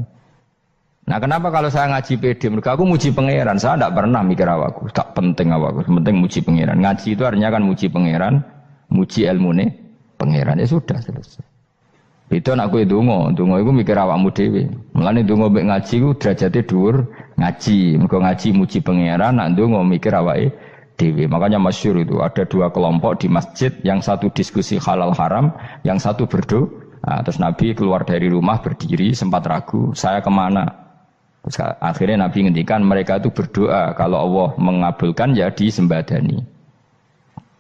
Nah, kenapa kalau saya ngaji PD? Mereka aku muji pangeran. Saya tidak pernah mikir awakku. Tak penting awakku. Penting muji pangeran. Ngaji itu artinya kan muji pangeran, muji ilmune pangeran. Ya sudah selesai. Itu anakku itu donga iku mikir awakmu dhewe. Mulane donga mbek ngaji ku derajate dhuwur ngaji. Mergo ngaji muji pangeran, nak donga mikir awake dhewe. Makanya masyhur itu ada dua kelompok di masjid, yang satu diskusi halal haram, yang satu berdoa. Nah, terus Nabi keluar dari rumah berdiri sempat ragu, saya kemana? Terus akhirnya Nabi ngendikan mereka itu berdoa kalau Allah mengabulkan ya disembadani.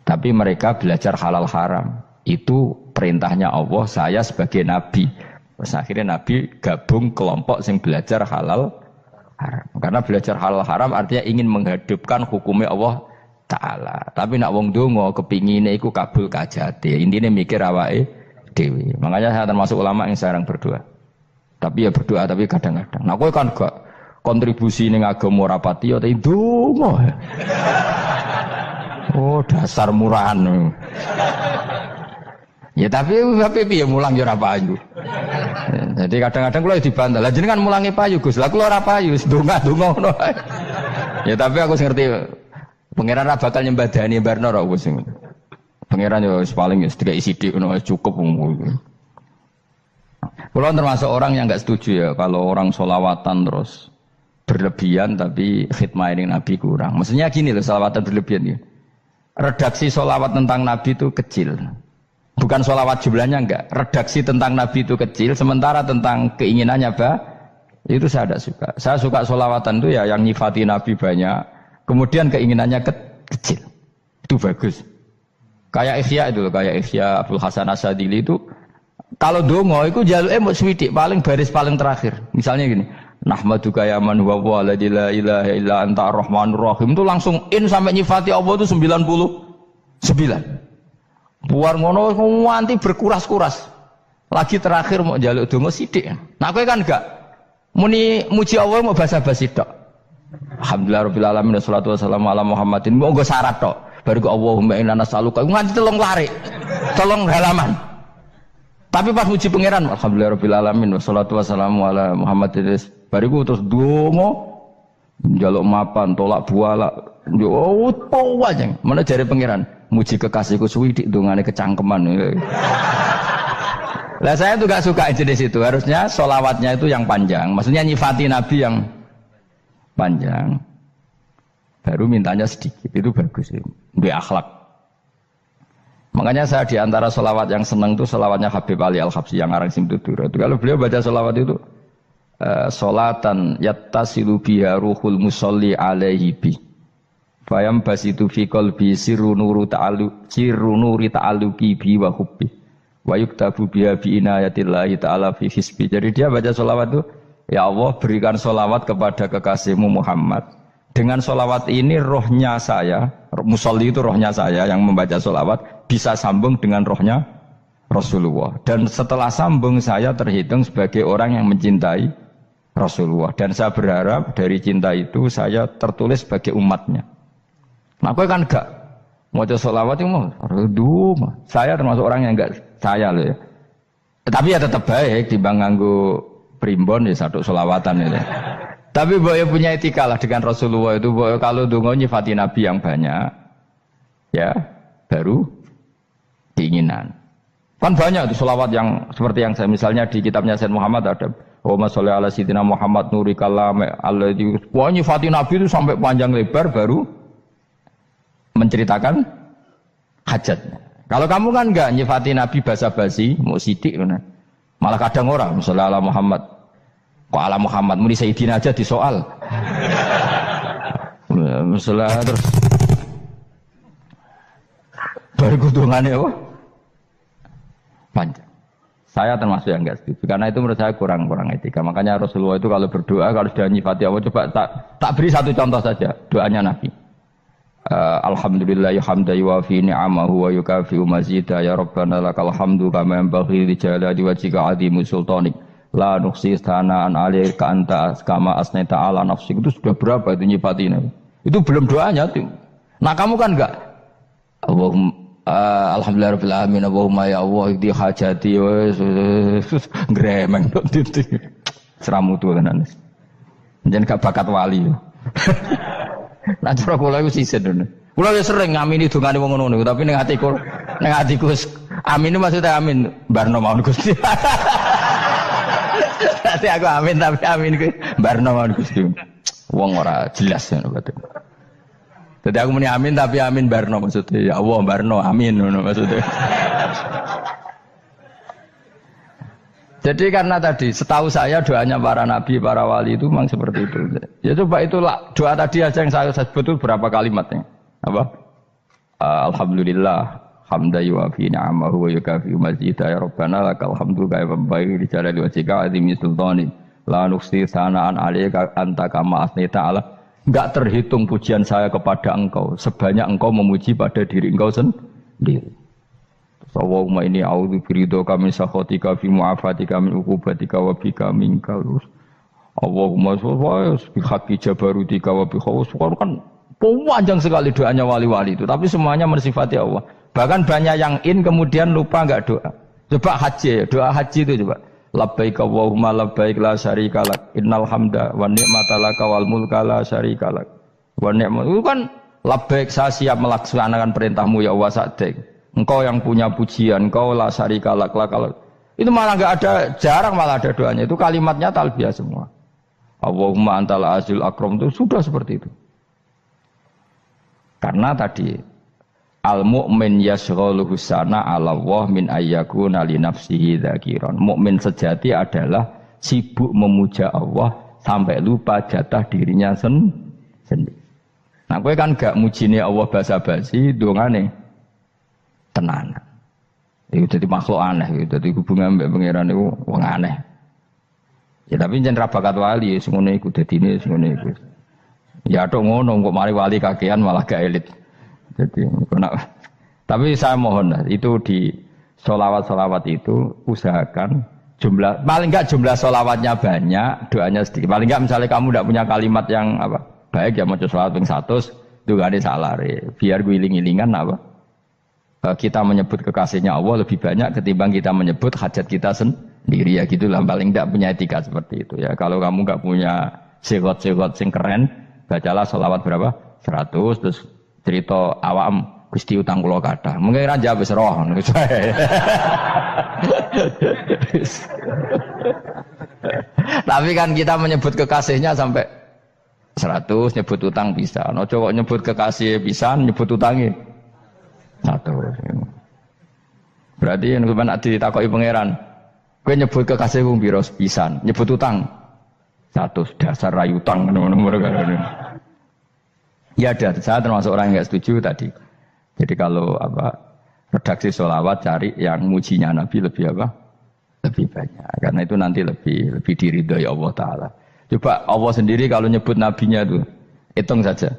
Tapi mereka belajar halal haram. Itu perintahnya Allah, saya sebagai Nabi. Terus akhirnya Nabi gabung kelompok yang belajar halal haram. Karena belajar halal haram artinya ingin menghidupkan hukumnya Allah Ta'ala. Tapi nak wong donga kepingine iku kabul kajate. Intine mikir awake dhewe. Makanya saya termasuk ulama yang jarang berdoa. Tapi ya berdoa tapi kadang-kadang. Nah kowe kan gak kontribusi ning agama rapati ya tapi donga. Oh dasar murahan. Ya tapi piye mulang ya ora payu. Jadi kadang-kadang kula dibantah. Lah jenengan mulangi payu Gus. Lah kula ora payu, donga-donga ngono. Ya tapi aku ngerti pangeran ra bakal nyembadani barno ra Gus. Pangeran yo paling sedikit sithik ngono cukup. Kula termasuk orang yang enggak setuju ya kalau orang sholawatan terus berlebihan tapi khidmah ini Nabi kurang. Maksudnya gini loh, sholawatan berlebihan ya. Redaksi sholawat tentang Nabi itu kecil. Bukan sholawat jumlahnya enggak. Redaksi tentang Nabi itu kecil, sementara tentang keinginannya itu saya tidak suka. Saya suka sholawatan itu ya yang nyifati Nabi banyak, kemudian keinginannya kecil. Itu bagus. Kayak Ihya itu loh, kayak Ihya Abdul Hasan Asadili itu kalau dongo itu jaluknya mau swidik paling baris paling terakhir. Misalnya gini, nahmaduka ya man huwa la ilaha illa anta ar-rahmanur rahim, itu langsung in sampai nyifati Allah itu 99. Buar ngono nganti berkuras-kuras. Lagi terakhir mau jaluk donga sithik. Nah kowe kan enggak muni muji Allah mau basa-basi tok. Alhamdulillah rabbil alamin wassalatu wassalamu ala Muhammadin. Mau nggo syarat tok. Baru Allahumma inna nas'aluka nganti telung lari. Telung halaman. Tapi pas muji pangeran, alhamdulillahirabbil alamin wassalatu wassalamu ala Muhammadin. Bariku terus donga njaluk mapan, tolak buala. Yo opo wae. Mana jare pangeran, muji kekasihku suwi dik dongane kecangkeman. Lah saya tuh gak suka jenis itu. Harusnya sholawatnya itu yang panjang. Maksudnya nyifati Nabi yang panjang. Baru mintanya sedikit. Itu bagus. Di akhlak. Makanya saya diantara sholawat yang senang itu sholawatnya Habib Ali Al-Habsyi yang ngarang Simtudur. Kalau beliau baca sholawat itu sholatan yattasilu biha ruhul musolli alaihi bi fayam basitu fi qalbi sirru nuri ta'alluqi bi wa hubbi wa yuktabu biha bi inayatillahi ta'ala fi hisbi. Jadi dia baca sholawat itu, ya Allah berikan sholawat kepada kekasihmu Muhammad. Dengan sholawat ini rohnya saya, musolli itu rohnya saya yang membaca sholawat, bisa sambung dengan rohnya Rasulullah. Dan setelah sambung saya terhitung sebagai orang yang mencintai Rasulullah. Dan saya berharap dari cinta itu saya tertulis sebagai umatnya. Nah aku kan enggak mau sholawat itu mau, saya termasuk orang yang enggak saya loh ya. Tapi ya tetap baik dibanding nganggo primbon ya satu sholawatan ya. Tapi boyo punya etika lah dengan Rasulullah itu. Boyo kalau dongo nyifati Nabi yang banyak, ya baru keinginan. Kan banyak itu sholawat yang seperti yang saya misalnya di kitabnya Sayyid Muhammad ada Allahumma sholli ala sayyidina Muhammad nuri kalam alladzi. Wah nyifati Nabi itu sampai panjang lebar baru menceritakan hajatnya. Kalau kamu kan enggak nyifati Nabi basa-basi, mau sidik kan. Malah kadang orang sholli ala Muhammad. Kok ala Muhammad muni Sayyidina aja disoal. Masalah terus baru kudungannya apa? Panjang. Saya termasuk yang enggak setuju karena itu menurut saya kurang etika. Makanya Rasulullah itu kalau berdoa kalau sudah nyifati Allah coba tak beri satu contoh saja doanya Nabi. Alhamdulillah hamdan yuwafi ni'amahu wa yukafi'u mazidah ya Rabbana lakal hamdu kama yanbaghi li jalali wajhika 'azimi sultanik. La nuksi sanaan alaika anta kama asnaita ala nafsik. Itu sudah berapa itu nyifatina? Itu belum doanya tuh. Nah kamu kan enggak Allahumma alhamdulillahirabbil alamin Allahumma ya Allah di hajati gremeng titik seramu tuh tenan. Jeneng gak bakat wali. Nah cara kula iku sisen ngono. Kula wis sering ngamini dongane wong ngono tapi ning atiku amin maksudnya amin barno mawon Gusti. Nanti aku amin tapi amin ku barno mawon Gusti. Wong ora jelas ngono berarti. Jadi aku muni amin tapi amin barno maksudnya ya Allah barno amin ngono maksudnya. Jadi karena tadi setahu saya doanya para nabi, para wali itu memang seperti itu. Ya coba itulah doa tadi aja yang saya sebut itu berapa kalimatnya? Apa? Alhamdulillah hamdan yuwafi ni'amahu wa yukafi'u mazidah ya Rabbana lakal hamdu kama yanbaghi li jalali wajhika 'azimi sultanik. La nuksi sanaan 'alaika anta kama asnaita 'ala. Enggak terhitung pujian saya kepada engkau sebanyak engkau memuji pada diri engkau sendiri. Allahumma inni a'udzu biridhoka min sakhatika fi mu'afatika min uqubatika wa bika minka. Allahumma sholli bi haqqi jabarutika wa bi khawfika. Kan panjang sekali doanya wali-wali itu, tapi semuanya mensifati Allah. Bahkan banyak yang kemudian lupa enggak doa. Coba haji, doa haji itu coba. Labbaik Allahumma labbaik la syarika lak innal hamda wa ni'mata laka wal mulka la syarika lak wa ni'mat. Itu kan labbaik saya siap melaksanakan perintahmu ya Allah sa'dik. Engkau yang punya pujian, engkau la syarika lak lakal. Itu malah enggak ada, jarang malah ada doanya. Itu kalimatnya talbiyah semua. Allahumma antal azil akram itu sudah seperti itu. Karena tadi al-mu'min yashghaluhu sana 'ala Allah min ayyakuna li nafsihi dzakiran. Mukmin sejati adalah sibuk memuja Allah sampai lupa jatah dirinya sendiri. Nah, kowe kan gak mujine Allah basa-basi, dongane tenanan. Itu jadi makhluk aneh, itu jadi hubungan mbek pangeran itu wong aneh. Ya tapi jen ra bakat wali semono iku dadine semono iku. Ya tok ngono kok mari wali kakean malah gak elit. Jadi, tapi saya mohon itu di sholawat itu usahakan jumlah paling enggak jumlah sholawatnya banyak, doanya sedikit. Paling enggak misalnya kamu tidak punya kalimat yang apa baik ya mau sholawat ping 100 itu gak ada salah biar gue iling-ilingan apa kita menyebut kekasihnya Allah lebih banyak ketimbang kita menyebut hajat kita sendiri ya gitulah, paling tidak punya etika seperti itu ya. Kalau kamu nggak punya segot-segot sing keren, bacalah sholawat berapa? 100 terus cerita awam Gusti utang kula kathah. Mungkin ra jawab wis roh. Tapi kan kita menyebut kekasihnya sampai 100, nyebut utang bisa. No coba nyebut kekasih bisa, nyebut utangnya 100. Berarti yang sampeyan ditakoki pangeran, kowe nyebut kekasih wong pira pisan, nyebut utang 100, dasar rayu utang nomor-nomor kan. Ya ada, saya termasuk orang yang enggak setuju tadi. Jadi kalau redaksi sholawat cari yang mujinya Nabi lebih lebih banyak, karena itu nanti lebih diridhoi Allah Taala. Coba Allah sendiri kalau nyebut nabinya itu hitung saja.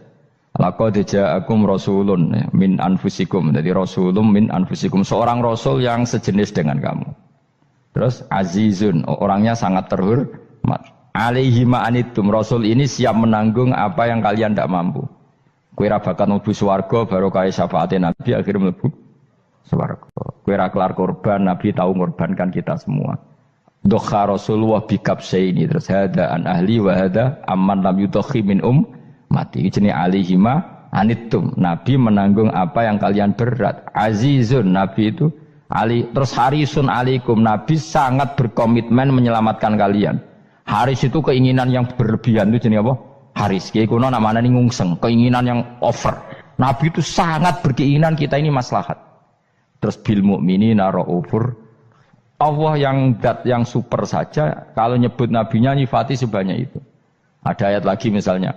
Laqad ja'akum rasulun min anfusikum. Jadi rasulun min anfusikum, seorang rasul yang sejenis dengan kamu. Terus azizun, orangnya sangat terhormat. Alaihi ma'anitum, rasul ini siap menanggung apa yang kalian tidak mampu. Kowe ra bakal mlebu swarga barokah syafaate Nabi akhirnya mlebu swarga. Kowe ra kelar korban, Nabi tahu mengorbankan kita semua. Dokha Rasulullah bikabse ini terus hada an ahli wa hada amman lam yudokhi min mati. Jenenge alihima anittum. Nabi menanggung apa yang kalian berat. Azizun, Nabi itu ali terus harisun alaikum. Nabi sangat berkomitmen menyelamatkan kalian. Haris itu keinginan yang berlebihan itu jenenge apa? Haris, kiai kuno namanya ini ngungseng, keinginan yang over. Nabi itu sangat berkeinginan kita ini maslahat. Terus bil mukminina raufur. Allah yang super saja kalau nyebut nabinya nyifati sebanyak itu. Ada ayat lagi misalnya,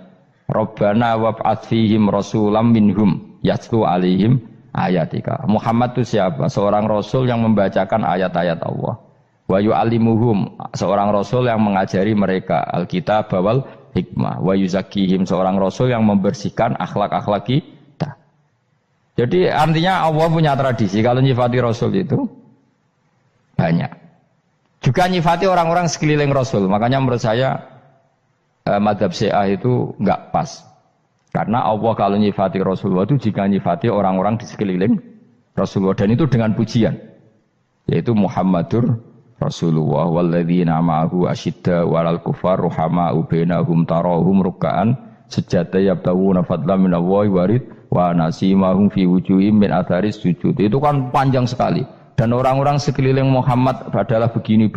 Rabbana wab'ats fihim rasulam minhum yatlu alaihim ayatika. Muhammad itu siapa? Seorang rasul yang membacakan ayat-ayat Allah. Wa yu'allimuhum, seorang rasul yang mengajari mereka alkitab wal hikmah. Wa yuzakkihim, seorang rasul yang membersihkan akhlak-akhlak kita. Jadi artinya Allah punya tradisi kalau nyifati rasul itu banyak. Juga nyifati orang-orang sekeliling rasul. Makanya menurut saya mazhab Syiah itu enggak pas. Karena Allah kalau nyifati Rasulullah itu jika nyifati orang-orang di sekeliling Rasulullah, dan itu dengan pujian. Yaitu Muhammadur Rasulullah walladzina ma'ahu asyidda walal kufar ruhama'u bainahum tarahum ruk'an sujada yabtawuna fadlan minallahi warid wa nasimahum fi wujuhim min atharis sujud. Itu kan panjang sekali, dan orang-orang sekeliling Muhammad adalah begini.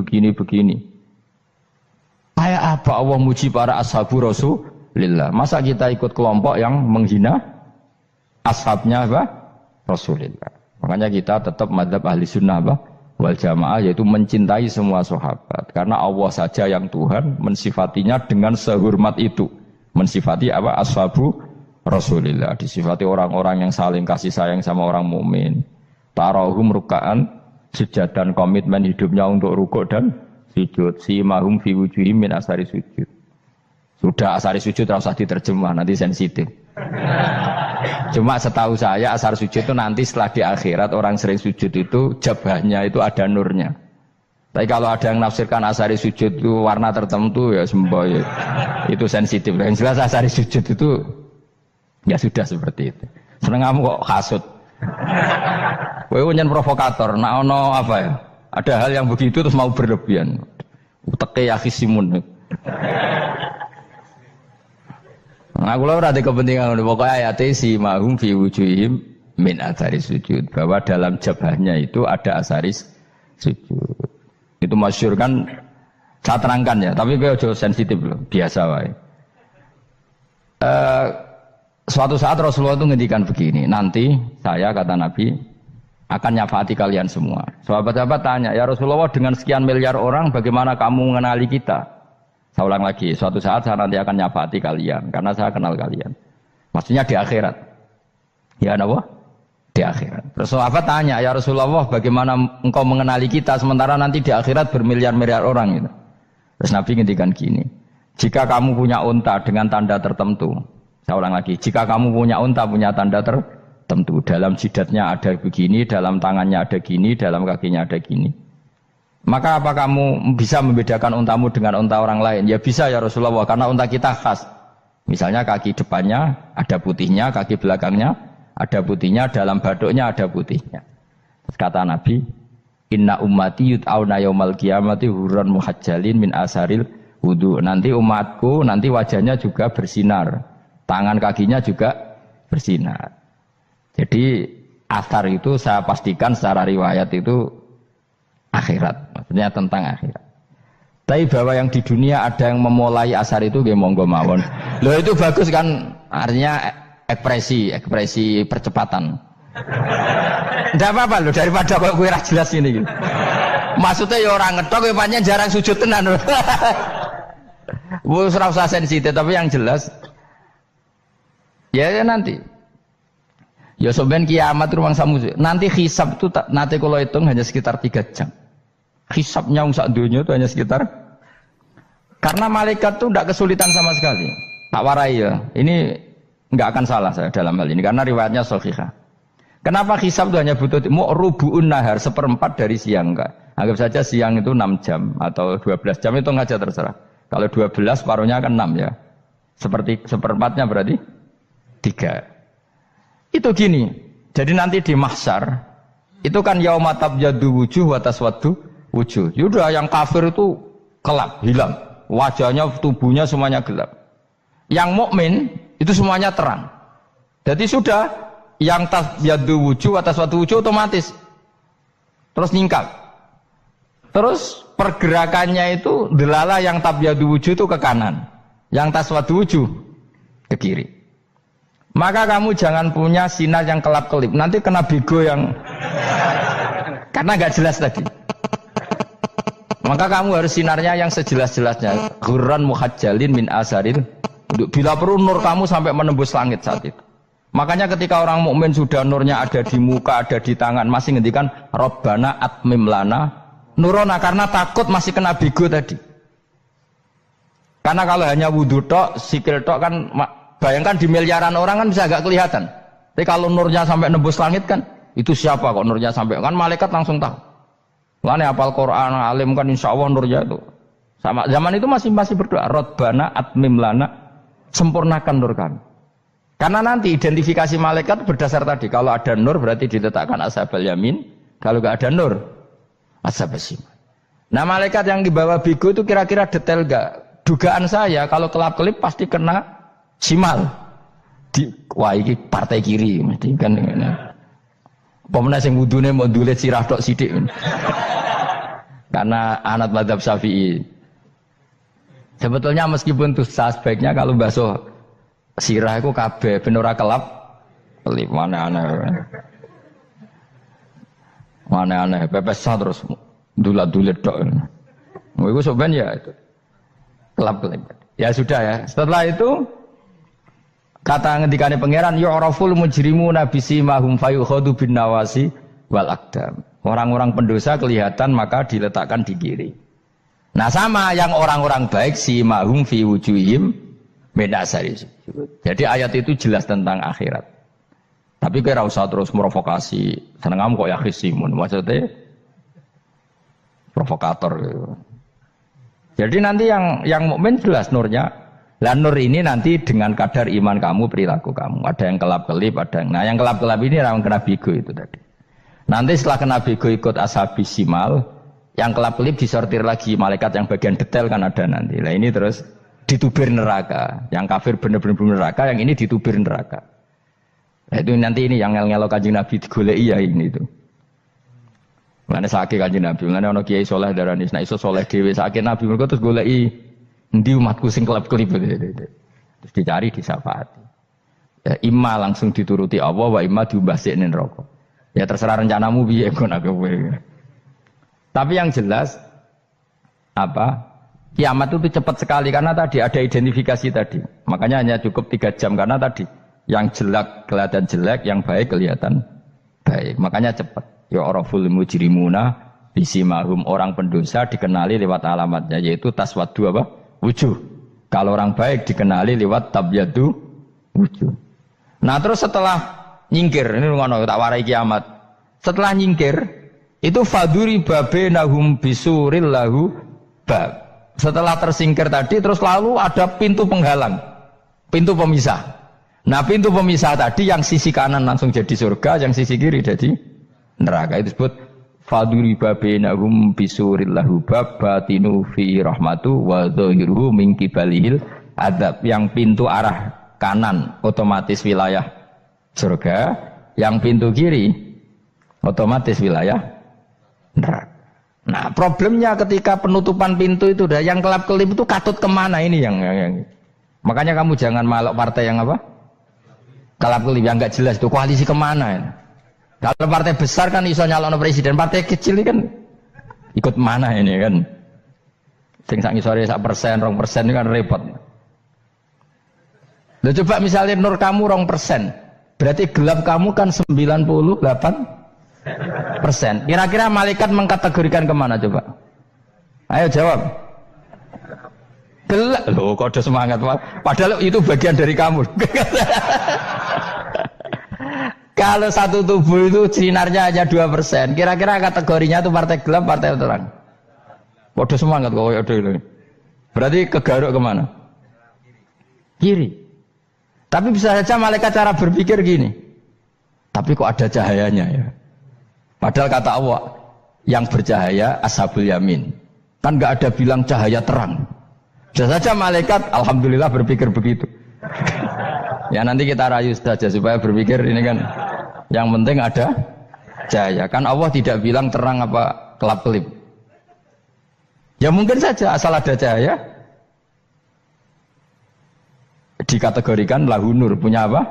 Kayak apa Allah muji para ashabu Rasulillah? Masa kita ikut kelompok yang menghina ashabnya Rasulillah? Makanya kita tetap madzhab ahli sunnah wal jamaah, yaitu mencintai semua sahabat, karena Allah saja yang Tuhan mensifatinya dengan sehormat itu. Mensifati ashabu Rasulillah, disifati orang-orang yang saling kasih sayang sama orang mukmin. Tarahum ruk'an, sujud, dan komitmen hidupnya untuk rukuk dan sujud. Simahum fi wujuhim min asari sujud. Sudah asari sujud tidak usah diterjemah, nanti sensitif. Cuma setahu saya asar sujud itu nanti setelah di akhirat orang sering sujud itu jabahnya itu ada nurnya. Tapi kalau ada yang nafsirkan asari sujud itu warna tertentu ya semboy, itu sensitif. Yang jelas asari sujud itu ya sudah seperti itu. Seneng kamu kok hasut. Kowe nyen provokator, nak ono apa ya? Ada hal yang begitu terus mau berlebihan. Uteke ya khisimun. Nah, kula ora ada kepentingan pokoknya ayat si mahum fi wujuhim min atharis sujud, bahwa dalam jabahnya itu ada asaris sujud. Itu masyhur kan, saya terangkan ya, tapi kowe aja sensitif loh, biasa wae. Suatu saat Rasulullah itu ngendikan begini, nanti saya kata Nabi akan nyafaati kalian semua. Sahabat-sahabat tanya, ya Rasulullah dengan sekian miliar orang bagaimana kamu mengenali kita? Saya ulang lagi, suatu saat saya nanti akan nyafaati kalian, karena saya kenal kalian. Maksudnya di akhirat. Ya apa? Di akhirat. Terus sahabat tanya, ya Rasulullah bagaimana engkau mengenali kita sementara nanti di akhirat bermiliar-miliar orang gitu. Terus Nabi ngendikan gini, jika kamu punya unta dengan tanda tertentu, saya ulang lagi, jika kamu punya unta punya tanda tertentu, dalam jidatnya ada begini, dalam tangannya ada gini, dalam kakinya ada gini, maka apa kamu bisa membedakan untamu dengan unta orang lain? Ya bisa ya Rasulullah, karena unta kita khas. Misalnya kaki depannya ada putihnya, kaki belakangnya ada putihnya, dalam baduknya ada putihnya. Terus kata Nabi, inna ummati yut'auna yaumal qiyamati hurran muhajjalin min asaril wudu. Nanti umatku nanti wajahnya juga bersinar, tangan kakinya juga bersinar. Jadi asar itu saya pastikan secara riwayat itu akhirat, maksudnya tentang akhirat. Tapi bahwa yang di dunia ada yang memulai asar itu nggih monggo mawon. Loh itu bagus kan, artinya ekspresi percepatan. Ndak apa-apa loh, daripada kok kowe ora jelas ini gitu. Maksudnya ya orang ngetok kowe pancen jarang sujud tenan. Wis ora usah sensitif, tapi yang jelas ya nanti. Ya sampean kiamat ruang samu. Nanti hisab itu nanti kalau hitung hanya sekitar 3 jam. Hisabnya sak dunia itu hanya sekitar, karena malaikat itu tidak kesulitan sama sekali. Tak warai ya, ini nggak akan salah saya dalam hal ini karena riwayatnya sahihah. Kenapa hisab itu hanya butuh rubu'un nahar, 1/4 dari siang enggak? Anggap saja siang itu 6 jam atau 12 jam itu aja terserah. Kalau 12 paruhnya kan 6 ya. Seperti 1/4-nya berarti 3. Itu gini. Jadi nanti di mahsyar itu kan yauma tabyaddu wujuh wa taswaddu wujuh. Yaudah yang kafir itu gelap, hilang. Wajahnya, tubuhnya semuanya gelap. Yang mukmin itu semuanya terang. Jadi sudah yang tabyaddu wujuh atas suatu wujuh otomatis terus nyingkap. Terus pergerakannya itu delala yang tabyaddu wujuh itu ke kanan, yang taswaddu wujuh ke kiri. Maka kamu jangan punya sinar yang kelap-kelip. Nanti kena bego yang karena nggak jelas tadi. Maka kamu harus sinarnya yang sejelas-jelasnya. Ghurran muhajjalin min asaril. Bila perlu nur kamu sampai menembus langit saat itu. Makanya ketika orang mukmin sudah nurnya ada di muka, ada di tangan, masih ngendikan Rabbana atmim lana nurona, karena takut masih kena bigo tadi. Karena kalau hanya wudu tok, sikil tok kan, bayangkan di miliaran orang kan bisa agak kelihatan. Tapi kalau nurnya sampai nembus langit kan, itu siapa kok nurnya sampai, kan malaikat langsung tahu. Lane hafal Quran, alim kan insya Allah nurnya itu. Sama zaman itu masih berdoa, Rabbana atmim lana, sempurnakan nur kami. Karena nanti identifikasi malaikat berdasar tadi, kalau ada nur berarti diletakkan ashabal yamin, kalau nggak ada nur ashabal shimal. Nah malaikat yang dibawa bigo itu kira-kira detail nggak? Dugaan saya kalau kelap-kelip pasti kena shimal. Wah ini partai kiri mesti kan. Pemenang yang wudhunya mau dulet sirah tok sidik. Karena anak mazhab Syafi'i. Sebetulnya meskipun itu sebaiknya kalau basuh sirah itu kabeh ben ora kelap kelip mana aneh pepesah terus dulat-dulet tok. Iku soben ya itu. Kelap-kelip. Ya sudah ya. Setelah itu kata ngendikane pangeran yu'raful mujrimuna bisimahum fayukhadu bin nawasi wal aqdam. Orang-orang pendosa kelihatan maka diletakkan di kiri. Nah sama yang orang-orang baik simahum fi wujuhim min asari sujud. Jadi ayat itu jelas tentang akhirat. Tapi kira usah terus provokasi. Seneng kamu kok ya khisimun, maksudnya provokator gitu. Jadi nanti yang mukmin jelas nurnya. Lah nur ini nanti dengan kadar iman kamu, perilaku kamu. Ada yang kelap-kelip, ada yang... Nah yang kelap-kelip ini orang kena bigo itu tadi. Nanti setelah kena bigo ikut ashabis simal, yang kelap-kelip disortir lagi. Malaikat yang bagian detail kan ada nanti. Nah ini terus ditubir neraka. Yang kafir benar-benar neraka, yang ini ditubir neraka. Nah itu nanti ini yang ngel-ngelok Kanjeng Nabi digoleki ya ini itu. Mulane sakit Kanjeng Nabi, mulane ana kiai saleh darani nek iso saleh dhewe sakit Nabi mergo terus goleki endi umatku sing kelep-kelip terus dicari disyafaati. Ya imma langsung dituruti Allah wa imma diumbasikne neraka. Ya terserah rencanamu piye kon aku kowe. Tapi yang jelas apa? Kiamat itu cepat sekali karena tadi ada identifikasi tadi. Makanya hanya cukup 3 jam karena tadi yang jelek kelihatan jelek, yang baik kelihatan baik. Makanya cepat. Ya araful mujrimuna bisimahum, orang pendosa dikenali lewat alamatnya yaitu taswaddu apa? Wujuh. Kalau orang baik dikenali lewat tabyadu wujuh. Nah terus setelah nyingkir, ini ngono tak warai kiamat. Setelah nyingkir, itu faduri babenahum bisuril lahu bab. Setelah tersingkir tadi, terus lalu ada pintu penghalang, pintu pemisah. Nah pintu pemisah tadi yang sisi kanan langsung jadi surga, yang sisi kiri jadi neraka. Itu disebut faduriba bainahum bisuril lahu bab batinu fi rahmatu wa dhahiruhu min qibalihil adzab. Yang pintu arah kanan otomatis wilayah surga, yang pintu kiri otomatis wilayah neraka. Nah problemnya ketika penutupan pintu itu dah yang kelap-kelip itu katut kemana ini yang makanya kamu jangan malok partai yang apa? Kelap-kelip yang enggak jelas itu koalisi kemana ya? Kalau partai besar kan iso nyalon presiden, partai kecil ini kan ikut mana ini kan? Sing sak ngisore 1%, 2% ini kan repot. Loh coba misalnya nur kamu 2%, berarti gelap kamu kan 98%. Kira-kira malaikat mengkategorikan kemana coba? Ayo jawab. Gelap. Loh kode semangat Pak. Padahal itu bagian dari kamu. Kalau satu tubuh itu sinarnya hanya 2%, kira-kira kategorinya itu partai gelap, partai terang. Kode semangat kok ada ini. Berarti kegaruk kemana? Kiri. Tapi bisa saja malaikat cara berpikir gini. Tapi kok ada cahayanya ya? Padahal kata Allah, yang bercahaya ashabul yamin. Kan nggak ada bilang cahaya terang. Bisa saja malaikat, alhamdulillah berpikir begitu. Ya nanti kita rayu saja supaya berpikir ini kan yang penting ada cahaya. Kan Allah tidak bilang terang apa kelap-kelip. Ya mungkin saja asal ada cahaya dikategorikan lahu nur, punya apa?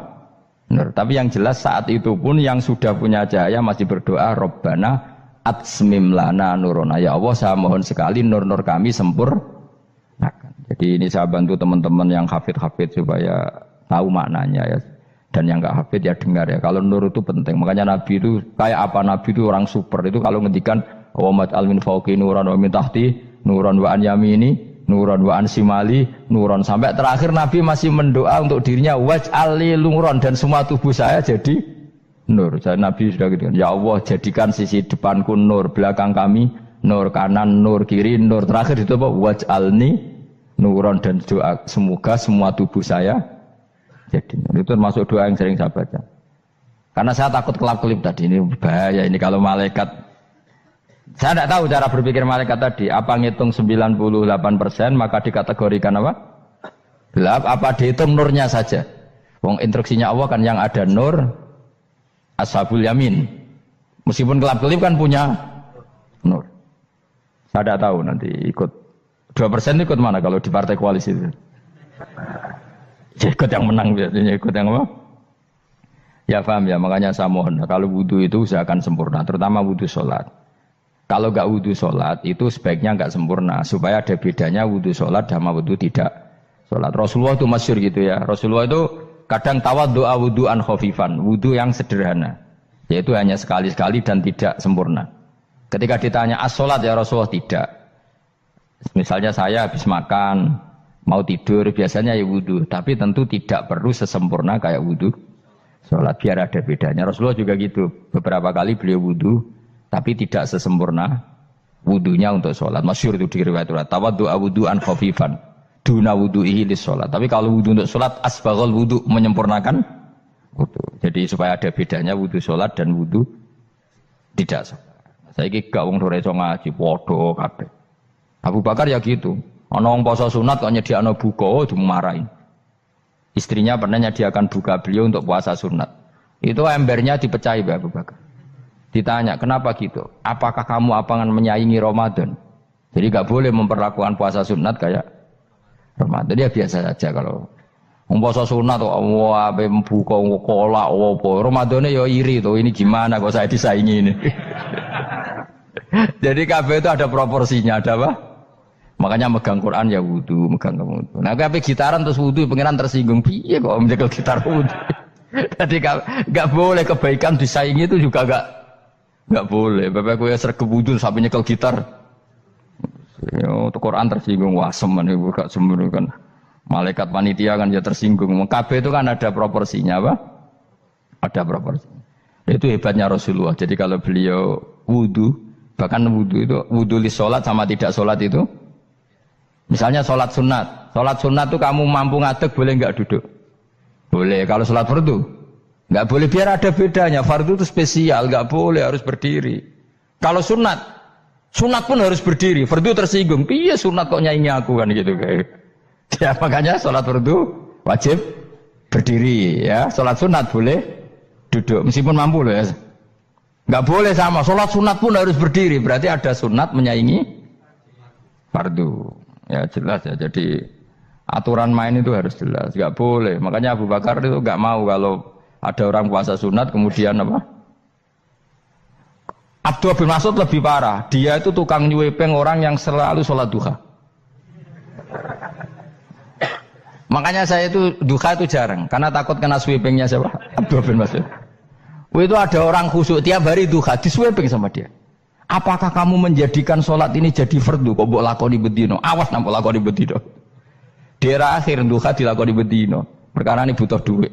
Nur. Tapi yang jelas saat itu pun yang sudah punya cahaya masih berdoa Rabbana atsmim lana nurona. Ya Allah saya mohon sekali nur-nur kami sempurnakan. Jadi ini saya bantu teman-teman yang hafid-hafid supaya tahu maknanya ya. Dan yang enggak hafid ya dengar ya. Kalau nur itu penting. Makanya Nabi itu kayak apa? Nabi itu orang super. Itu kalau ngendikan wa mat'al min fauqi nuran wa min tahti nuran wa an yamini nuran wa an simali nuran, sampai terakhir Nabi masih mendoa untuk dirinya waj'alli nuran, dan semua tubuh saya jadi nur. Jadi Nabi sudah gitu. Ya Allah jadikan sisi depanku nur, belakang kami nur, kanan nur, kiri nur, terakhir itu apa? Waj'alni nuran, dan doa semoga semua tubuh saya jadi nur. Itu termasuk doa yang sering saya baca. Karena saya takut kelap-kelip tadi, ini bahaya ini kalau malaikat. Saya tidak tahu cara berpikir malaikat tadi. Apa ngitung 98% maka dikategorikan apa? Gelap. Apa dihitung nurnya saja? Wong instruksinya Allah kan yang ada nur ashabul yamin. Meskipun kelap-kelip kan punya nur. Saya tidak tahu nanti ikut 2% ikut mana kalau di partai koalisi itu? Ya, ikut yang menang biasanya, ikut yang apa? Ya paham ya, makanya saya mohon kalau wudhu itu usahakan sempurna, terutama wudhu sholat. Kalau nggak wudhu sholat itu sebaiknya nggak sempurna, supaya ada bedanya wudhu sholat sama wudhu tidak sholat. Rasulullah itu masyhur gitu ya. Rasulullah itu kadang tawaddu'a wudhu'an khafifan, wudhu yang sederhana, yaitu hanya sekali-sekali dan tidak sempurna. Ketika ditanya as-sholat ya Rasulullah, tidak. Misalnya saya habis makan, mau tidur, biasanya ya wudhu, tapi tentu tidak perlu sesempurna kayak wudhu sholat, biar ada bedanya. Rasulullah juga gitu, beberapa kali beliau wudhu tapi tidak sesempurna wudhunya untuk sholat. Masyhur itu di riwayat tawaddu'a wudhu'an khafifan duna wudhu'ihi lis sholat. Tapi kalau wudhu untuk sholat asbaghal wudhu, menyempurnakan wudhu. Jadi supaya ada bedanya wudhu sholat dan wudhu tidak sholat. Saya gak wong ora iso ngaji padha kabeh. Abu Bakar ya gitu. Ana wong poso sunat kok nyediakno buka dimarahi. Istrinya pernah nyediakan buka beliau untuk puasa sunat. Itu embernya dipecahi Abu Bakar. Ditanya, kenapa gitu? Apakah kamu akan menyaingi Ramadan? Jadi gak boleh memperlakukan puasa sunat kayak Ramadan. Dia biasa saja kalau puasa sunat kok wah buka kolak apa. Ramadannya ya iri tuh. Ini gimana kok saya disaingi ini? Jadi kabeh itu ada proporsinya, ada apa? Makanya megang Quran ya wudu, megang wudu. Nah, kabeh gitaran terus wudu, pengiran tersinggung. Piye kok menjaga gitar wudu? Jadi gak boleh kebaikan disaingi itu juga gak boleh. Bapak gue sergap wudu sampai nyekel gitar. Yo, Quran tersinggung, wah semen ibu gak sembunyi kan. Malaikat panitia kan ya tersinggung. Kabeh itu kan ada proporsinya apa? Ada proporsinya. Itu hebatnya Rasulullah. Jadi kalau beliau wudu, bahkan wudu itu wudu li sholat sama tidak sholat itu. Misalnya sholat sunat itu kamu mampu ngadeg boleh nggak duduk? Boleh. Kalau sholat fardu nggak boleh, biar ada bedanya. Fardu itu spesial, nggak boleh harus berdiri. Kalau sunat pun harus berdiri. Fardu tersinggung. Iya sunat kok nyanyi aku kan gitu kayak. Ya makanya sholat fardu wajib berdiri ya. Sholat sunat boleh duduk meskipun mampu loh ya. Nggak boleh sama. Sholat sunat pun harus berdiri. Berarti ada sunat menyaingi fardu. Ya jelas ya. Jadi aturan main itu harus jelas. Nggak boleh. Makanya Abu Bakar itu nggak mau kalau ada orang puasa sunat kemudian apa? Abdullah bin Mas'ud lebih parah. Dia itu tukang nyuepeng orang yang selalu sholat duha. Makanya saya itu duha itu jarang. Karena takut kena sweepingnya siapa? Abdullah bin Mas'ud. Itu ada orang khusyuk tiap hari duha disweeping sama dia. Apakah kamu menjadikan sholat ini jadi fardu? Kok mbok lakoni bedino? Awas nampak lakoni bedino. Daerah akhir duha dilakoni bedino. Perkara ini butuh duit.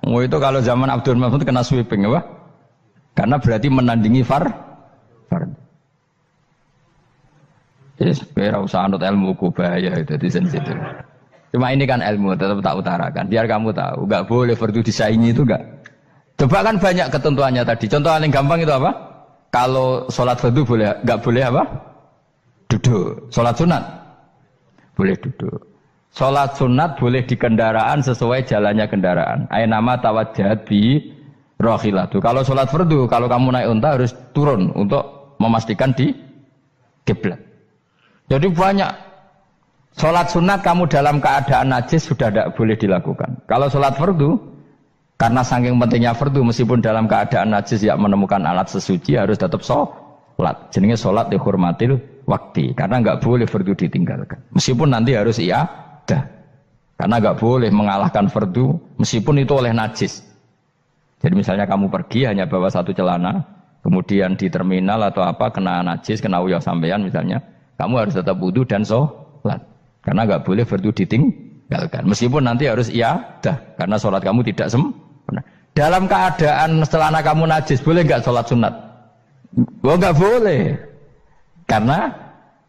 Itu kalau zaman Abdul Mas'ud kena sweeping apa? Karena berarti menandingi fardu. Yes, kira usah anut ilmu ku bahaya itu di sensitif. Cuma ini kan ilmu tetap tak utarakan. Biar kamu tahu, nggak boleh fardu disaingi itu nggak. Coba kan banyak ketentuannya tadi. Contoh paling gampang itu apa? Kalau sholat fardu boleh, nggak boleh apa? Duduk. Sholat sunat boleh duduk. Sholat sunat boleh di kendaraan sesuai jalannya kendaraan. Aynama tawajjahat bi rohilatu. Kalau sholat fardu, kalau kamu naik unta harus turun untuk memastikan di kiblat. Jadi banyak sholat sunat kamu dalam keadaan najis sudah tidak boleh dilakukan. Kalau sholat fardu, karena saking pentingnya fardu, meskipun dalam keadaan najis ya menemukan alat sesuci harus tetap sholat. Jenenge sholat dihormatil waktu. Karena nggak boleh fardu ditinggalkan. Meskipun nanti harus iadah. Karena nggak boleh mengalahkan fardu meskipun itu oleh najis. Jadi misalnya kamu pergi hanya bawa satu celana, kemudian di terminal atau apa kena najis, kena uyah sampean misalnya, kamu harus tetap wudu dan sholat. Karena nggak boleh fardu ditinggalkan. Meskipun nanti harus iadah. Karena sholat kamu tidak sempurna. Dalam keadaan celana kamu najis, boleh nggak sholat sunat? Oh nggak boleh. Karena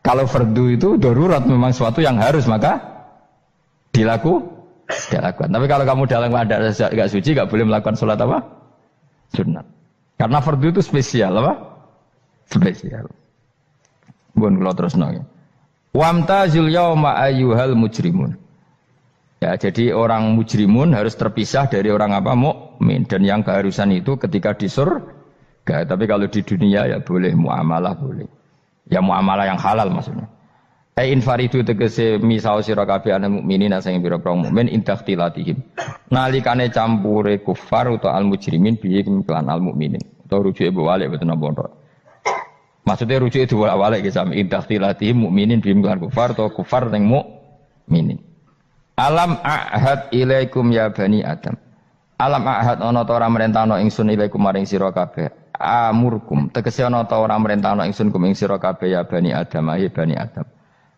kalau fardu itu darurat memang sesuatu yang harus maka dilakukan. Tapi kalau kamu dalam keadaan nggak suci, nggak boleh melakukan sholat apa? Sunat. Karena fardu itu spesial apa? Spesial. Bukan kalau terus nongol. Wamtazul yauma ayyuhal mujrimun. Ya, jadi orang mujrimun harus terpisah dari orang apa? Mukmin. Dan yang keharusan itu ketika di surga. Tapi kalau di dunia ya boleh muamalah boleh. Ya muamalah yang halal maksudnya. Infaridu tegese misau sira kabeh ana mukminin sing pira-pira mukmin intakhtilatihim. Nalikane campure kufar utawa al mujrimin bihi kelan al mukminin. Utawa rujuke mbok walik boten napa. Maksudnya rujuk itu awalnya kisah intakhtilatihim mukminin bihi kelan kufar atau kufar ning mukminin. Alam ahad ilaikum ya bani Adam. Alam ahad ana ta ora merentano ingsun ilaikum maring sira kabeh. Amurkum tegese ana ta ora merentano ingsun kum ing sira kabeh ya bani Adam ya bani Adam.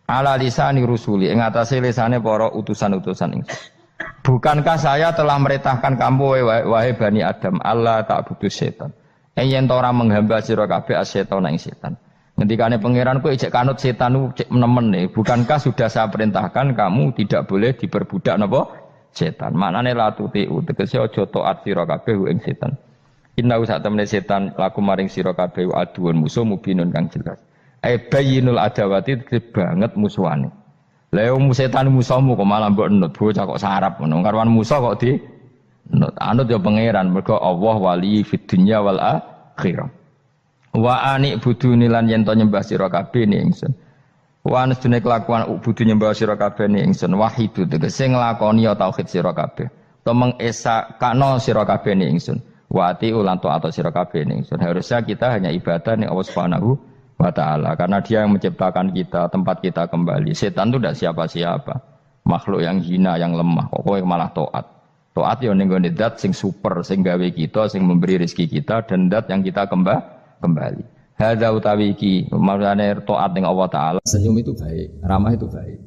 Ala lisani rusuli ing atase lisane para utusan-utusan ingsun. Bukankah saya telah merintahkan kamu wahai bani Adam Allah ta'budu setan. Yen ta ora menghamba sira kabeh asetan ing setan. Ngendikane pangeran kowe ijek kanut setan ku cek nemen nih. Bukankah sudah saya perintahkan kamu tidak boleh diperbudak napa setan. Maknane la tutiu tegese aja taat sira kabeh ing setan. Inna sak temene setan laku maring sira kabeh aduun musuh mubinun kang jelas. Bayinul adawati banget musuhane. Lah wong setan musuhmu kok malah mbok enut bocah kok sarap ngono. Karwan musuh kok di enut. Anut ya pangeran mergo Allah wali fid dunya wal akhirah. Wa ani buduni lan yen to nyembah sira kabeh ni ingsun. Wa anstune kelakuan budu nyembah sira kabeh ni ingsun wahidu tegese nglakoni tauhid sira kabeh. To mengesakno sira kabeh ni ingsun. Wa ati ulan taat sira kabeh ni ingsun. Harusnya kita hanya ibadah ning Allah Subhanahu wa ta'ala karena dia yang menciptakan kita, tempat kita kembali. Setan itu tidak siapa-siapa, makhluk yang hina, yang lemah. Kok malah taat. Taat ya ning gone zat sing super, sing gawe kita, sing memberi rezeki kita dan zat yang kita kembali. Hadza utawi iki maksudane taat ning Allah taala. Senyum itu baik, ramah itu baik.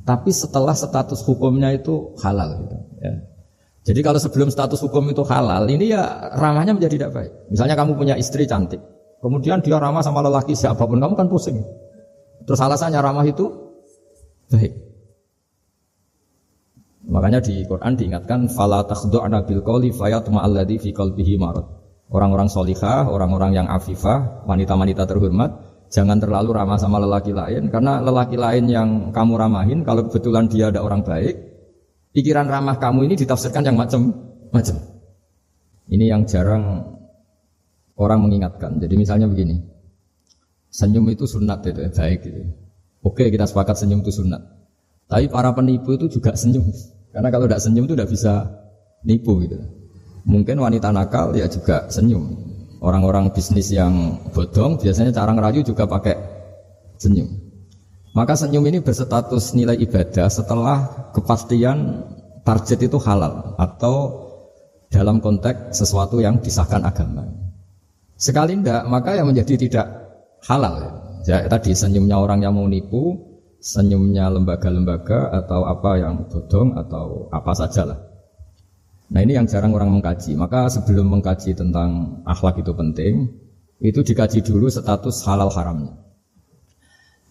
Tapi setelah status hukumnya itu halal gitu, ya. Jadi kalau sebelum status hukum itu halal, ini ya ramahnya menjadi tidak baik. Misalnya kamu punya istri cantik, kemudian dia ramah sama lelaki siapapun, kamu kan pusing. Terus alasannya ramah itu baik. Makanya di Quran diingatkan fala takhdu'na bil qawli fayatma alladzi fi qalbihi marad. Orang-orang solihah, orang-orang yang afifah, wanita-wanita terhormat, jangan terlalu ramah sama lelaki lain karena lelaki lain yang kamu ramahin kalau kebetulan dia ada orang baik, pikiran ramah kamu ini ditafsirkan yang macam-macam. Ini yang jarang orang mengingatkan. Jadi misalnya begini. Senyum itu sunat itu baik gitu. Oke, kita sepakat senyum itu sunat. Tapi para penipu itu juga senyum. Karena kalau tidak senyum itu tidak bisa nipu gitu. Mungkin wanita nakal ya juga senyum. Orang-orang bisnis yang bodong biasanya cara ngerayu juga pakai senyum. Maka senyum ini berstatus nilai ibadah setelah kepastian target itu halal atau dalam konteks sesuatu yang disahkan agama. Sekali tidak, maka yang menjadi tidak halal. Ya, tadi senyumnya orang yang mau nipu, senyumnya lembaga-lembaga atau apa yang bodong atau apa sajalah. Nah ini yang jarang orang mengkaji. Maka sebelum mengkaji tentang akhlak itu penting, itu dikaji dulu status halal haramnya.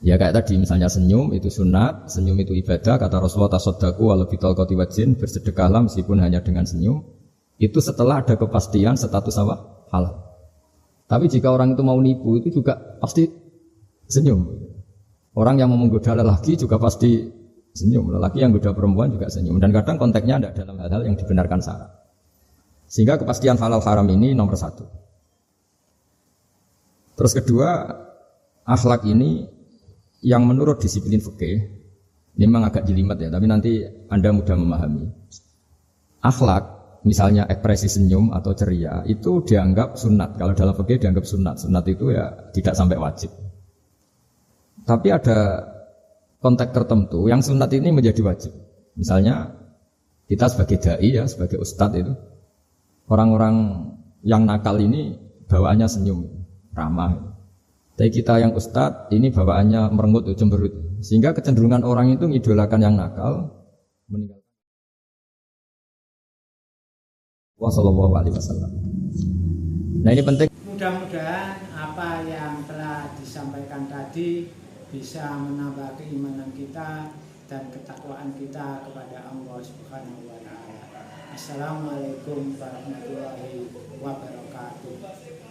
Ya kayak tadi misalnya senyum itu sunat, senyum itu ibadah. Kata Rasulullah tasaddaku walau bitalqati wajhin, bersedekahlah meskipun hanya dengan senyum. Itu setelah ada kepastian status apa? Halal. Tapi jika orang itu mau nipu itu juga pasti senyum. Orang yang mau menggoda lelaki juga pasti senyum. Lelaki yang menggoda perempuan juga senyum. Dan kadang konteksnya tidak dalam hal-hal yang dibenarkan syarak. Sehingga kepastian halal haram ini nomor satu. Terus kedua, akhlak ini yang menurut disiplin fikih, ini memang agak jelimet ya, tapi nanti Anda mudah memahami. Akhlak, misalnya ekspresi senyum atau ceria, itu dianggap sunat. Kalau dalam fikih dianggap sunat. Sunat itu ya tidak sampai wajib. Tapi ada konteks tertentu yang sunat ini menjadi wajib. Misalnya kita sebagai dai ya, sebagai ustadz itu, orang-orang yang nakal ini bawaannya senyum, ramah. Tapi kita yang ustadz ini bawaannya merengut, cemberut. Sehingga kecenderungan orang itu mengidolakan yang nakal, meninggalkan. Wassalamualaikum. Nah ini penting. Mudah-mudahan apa yang telah disampaikan tadi bisa menambah keimanan kita dan ketakwaan kita kepada Allah Subhanahu wa taala. Assalamualaikum warahmatullahi wabarakatuh.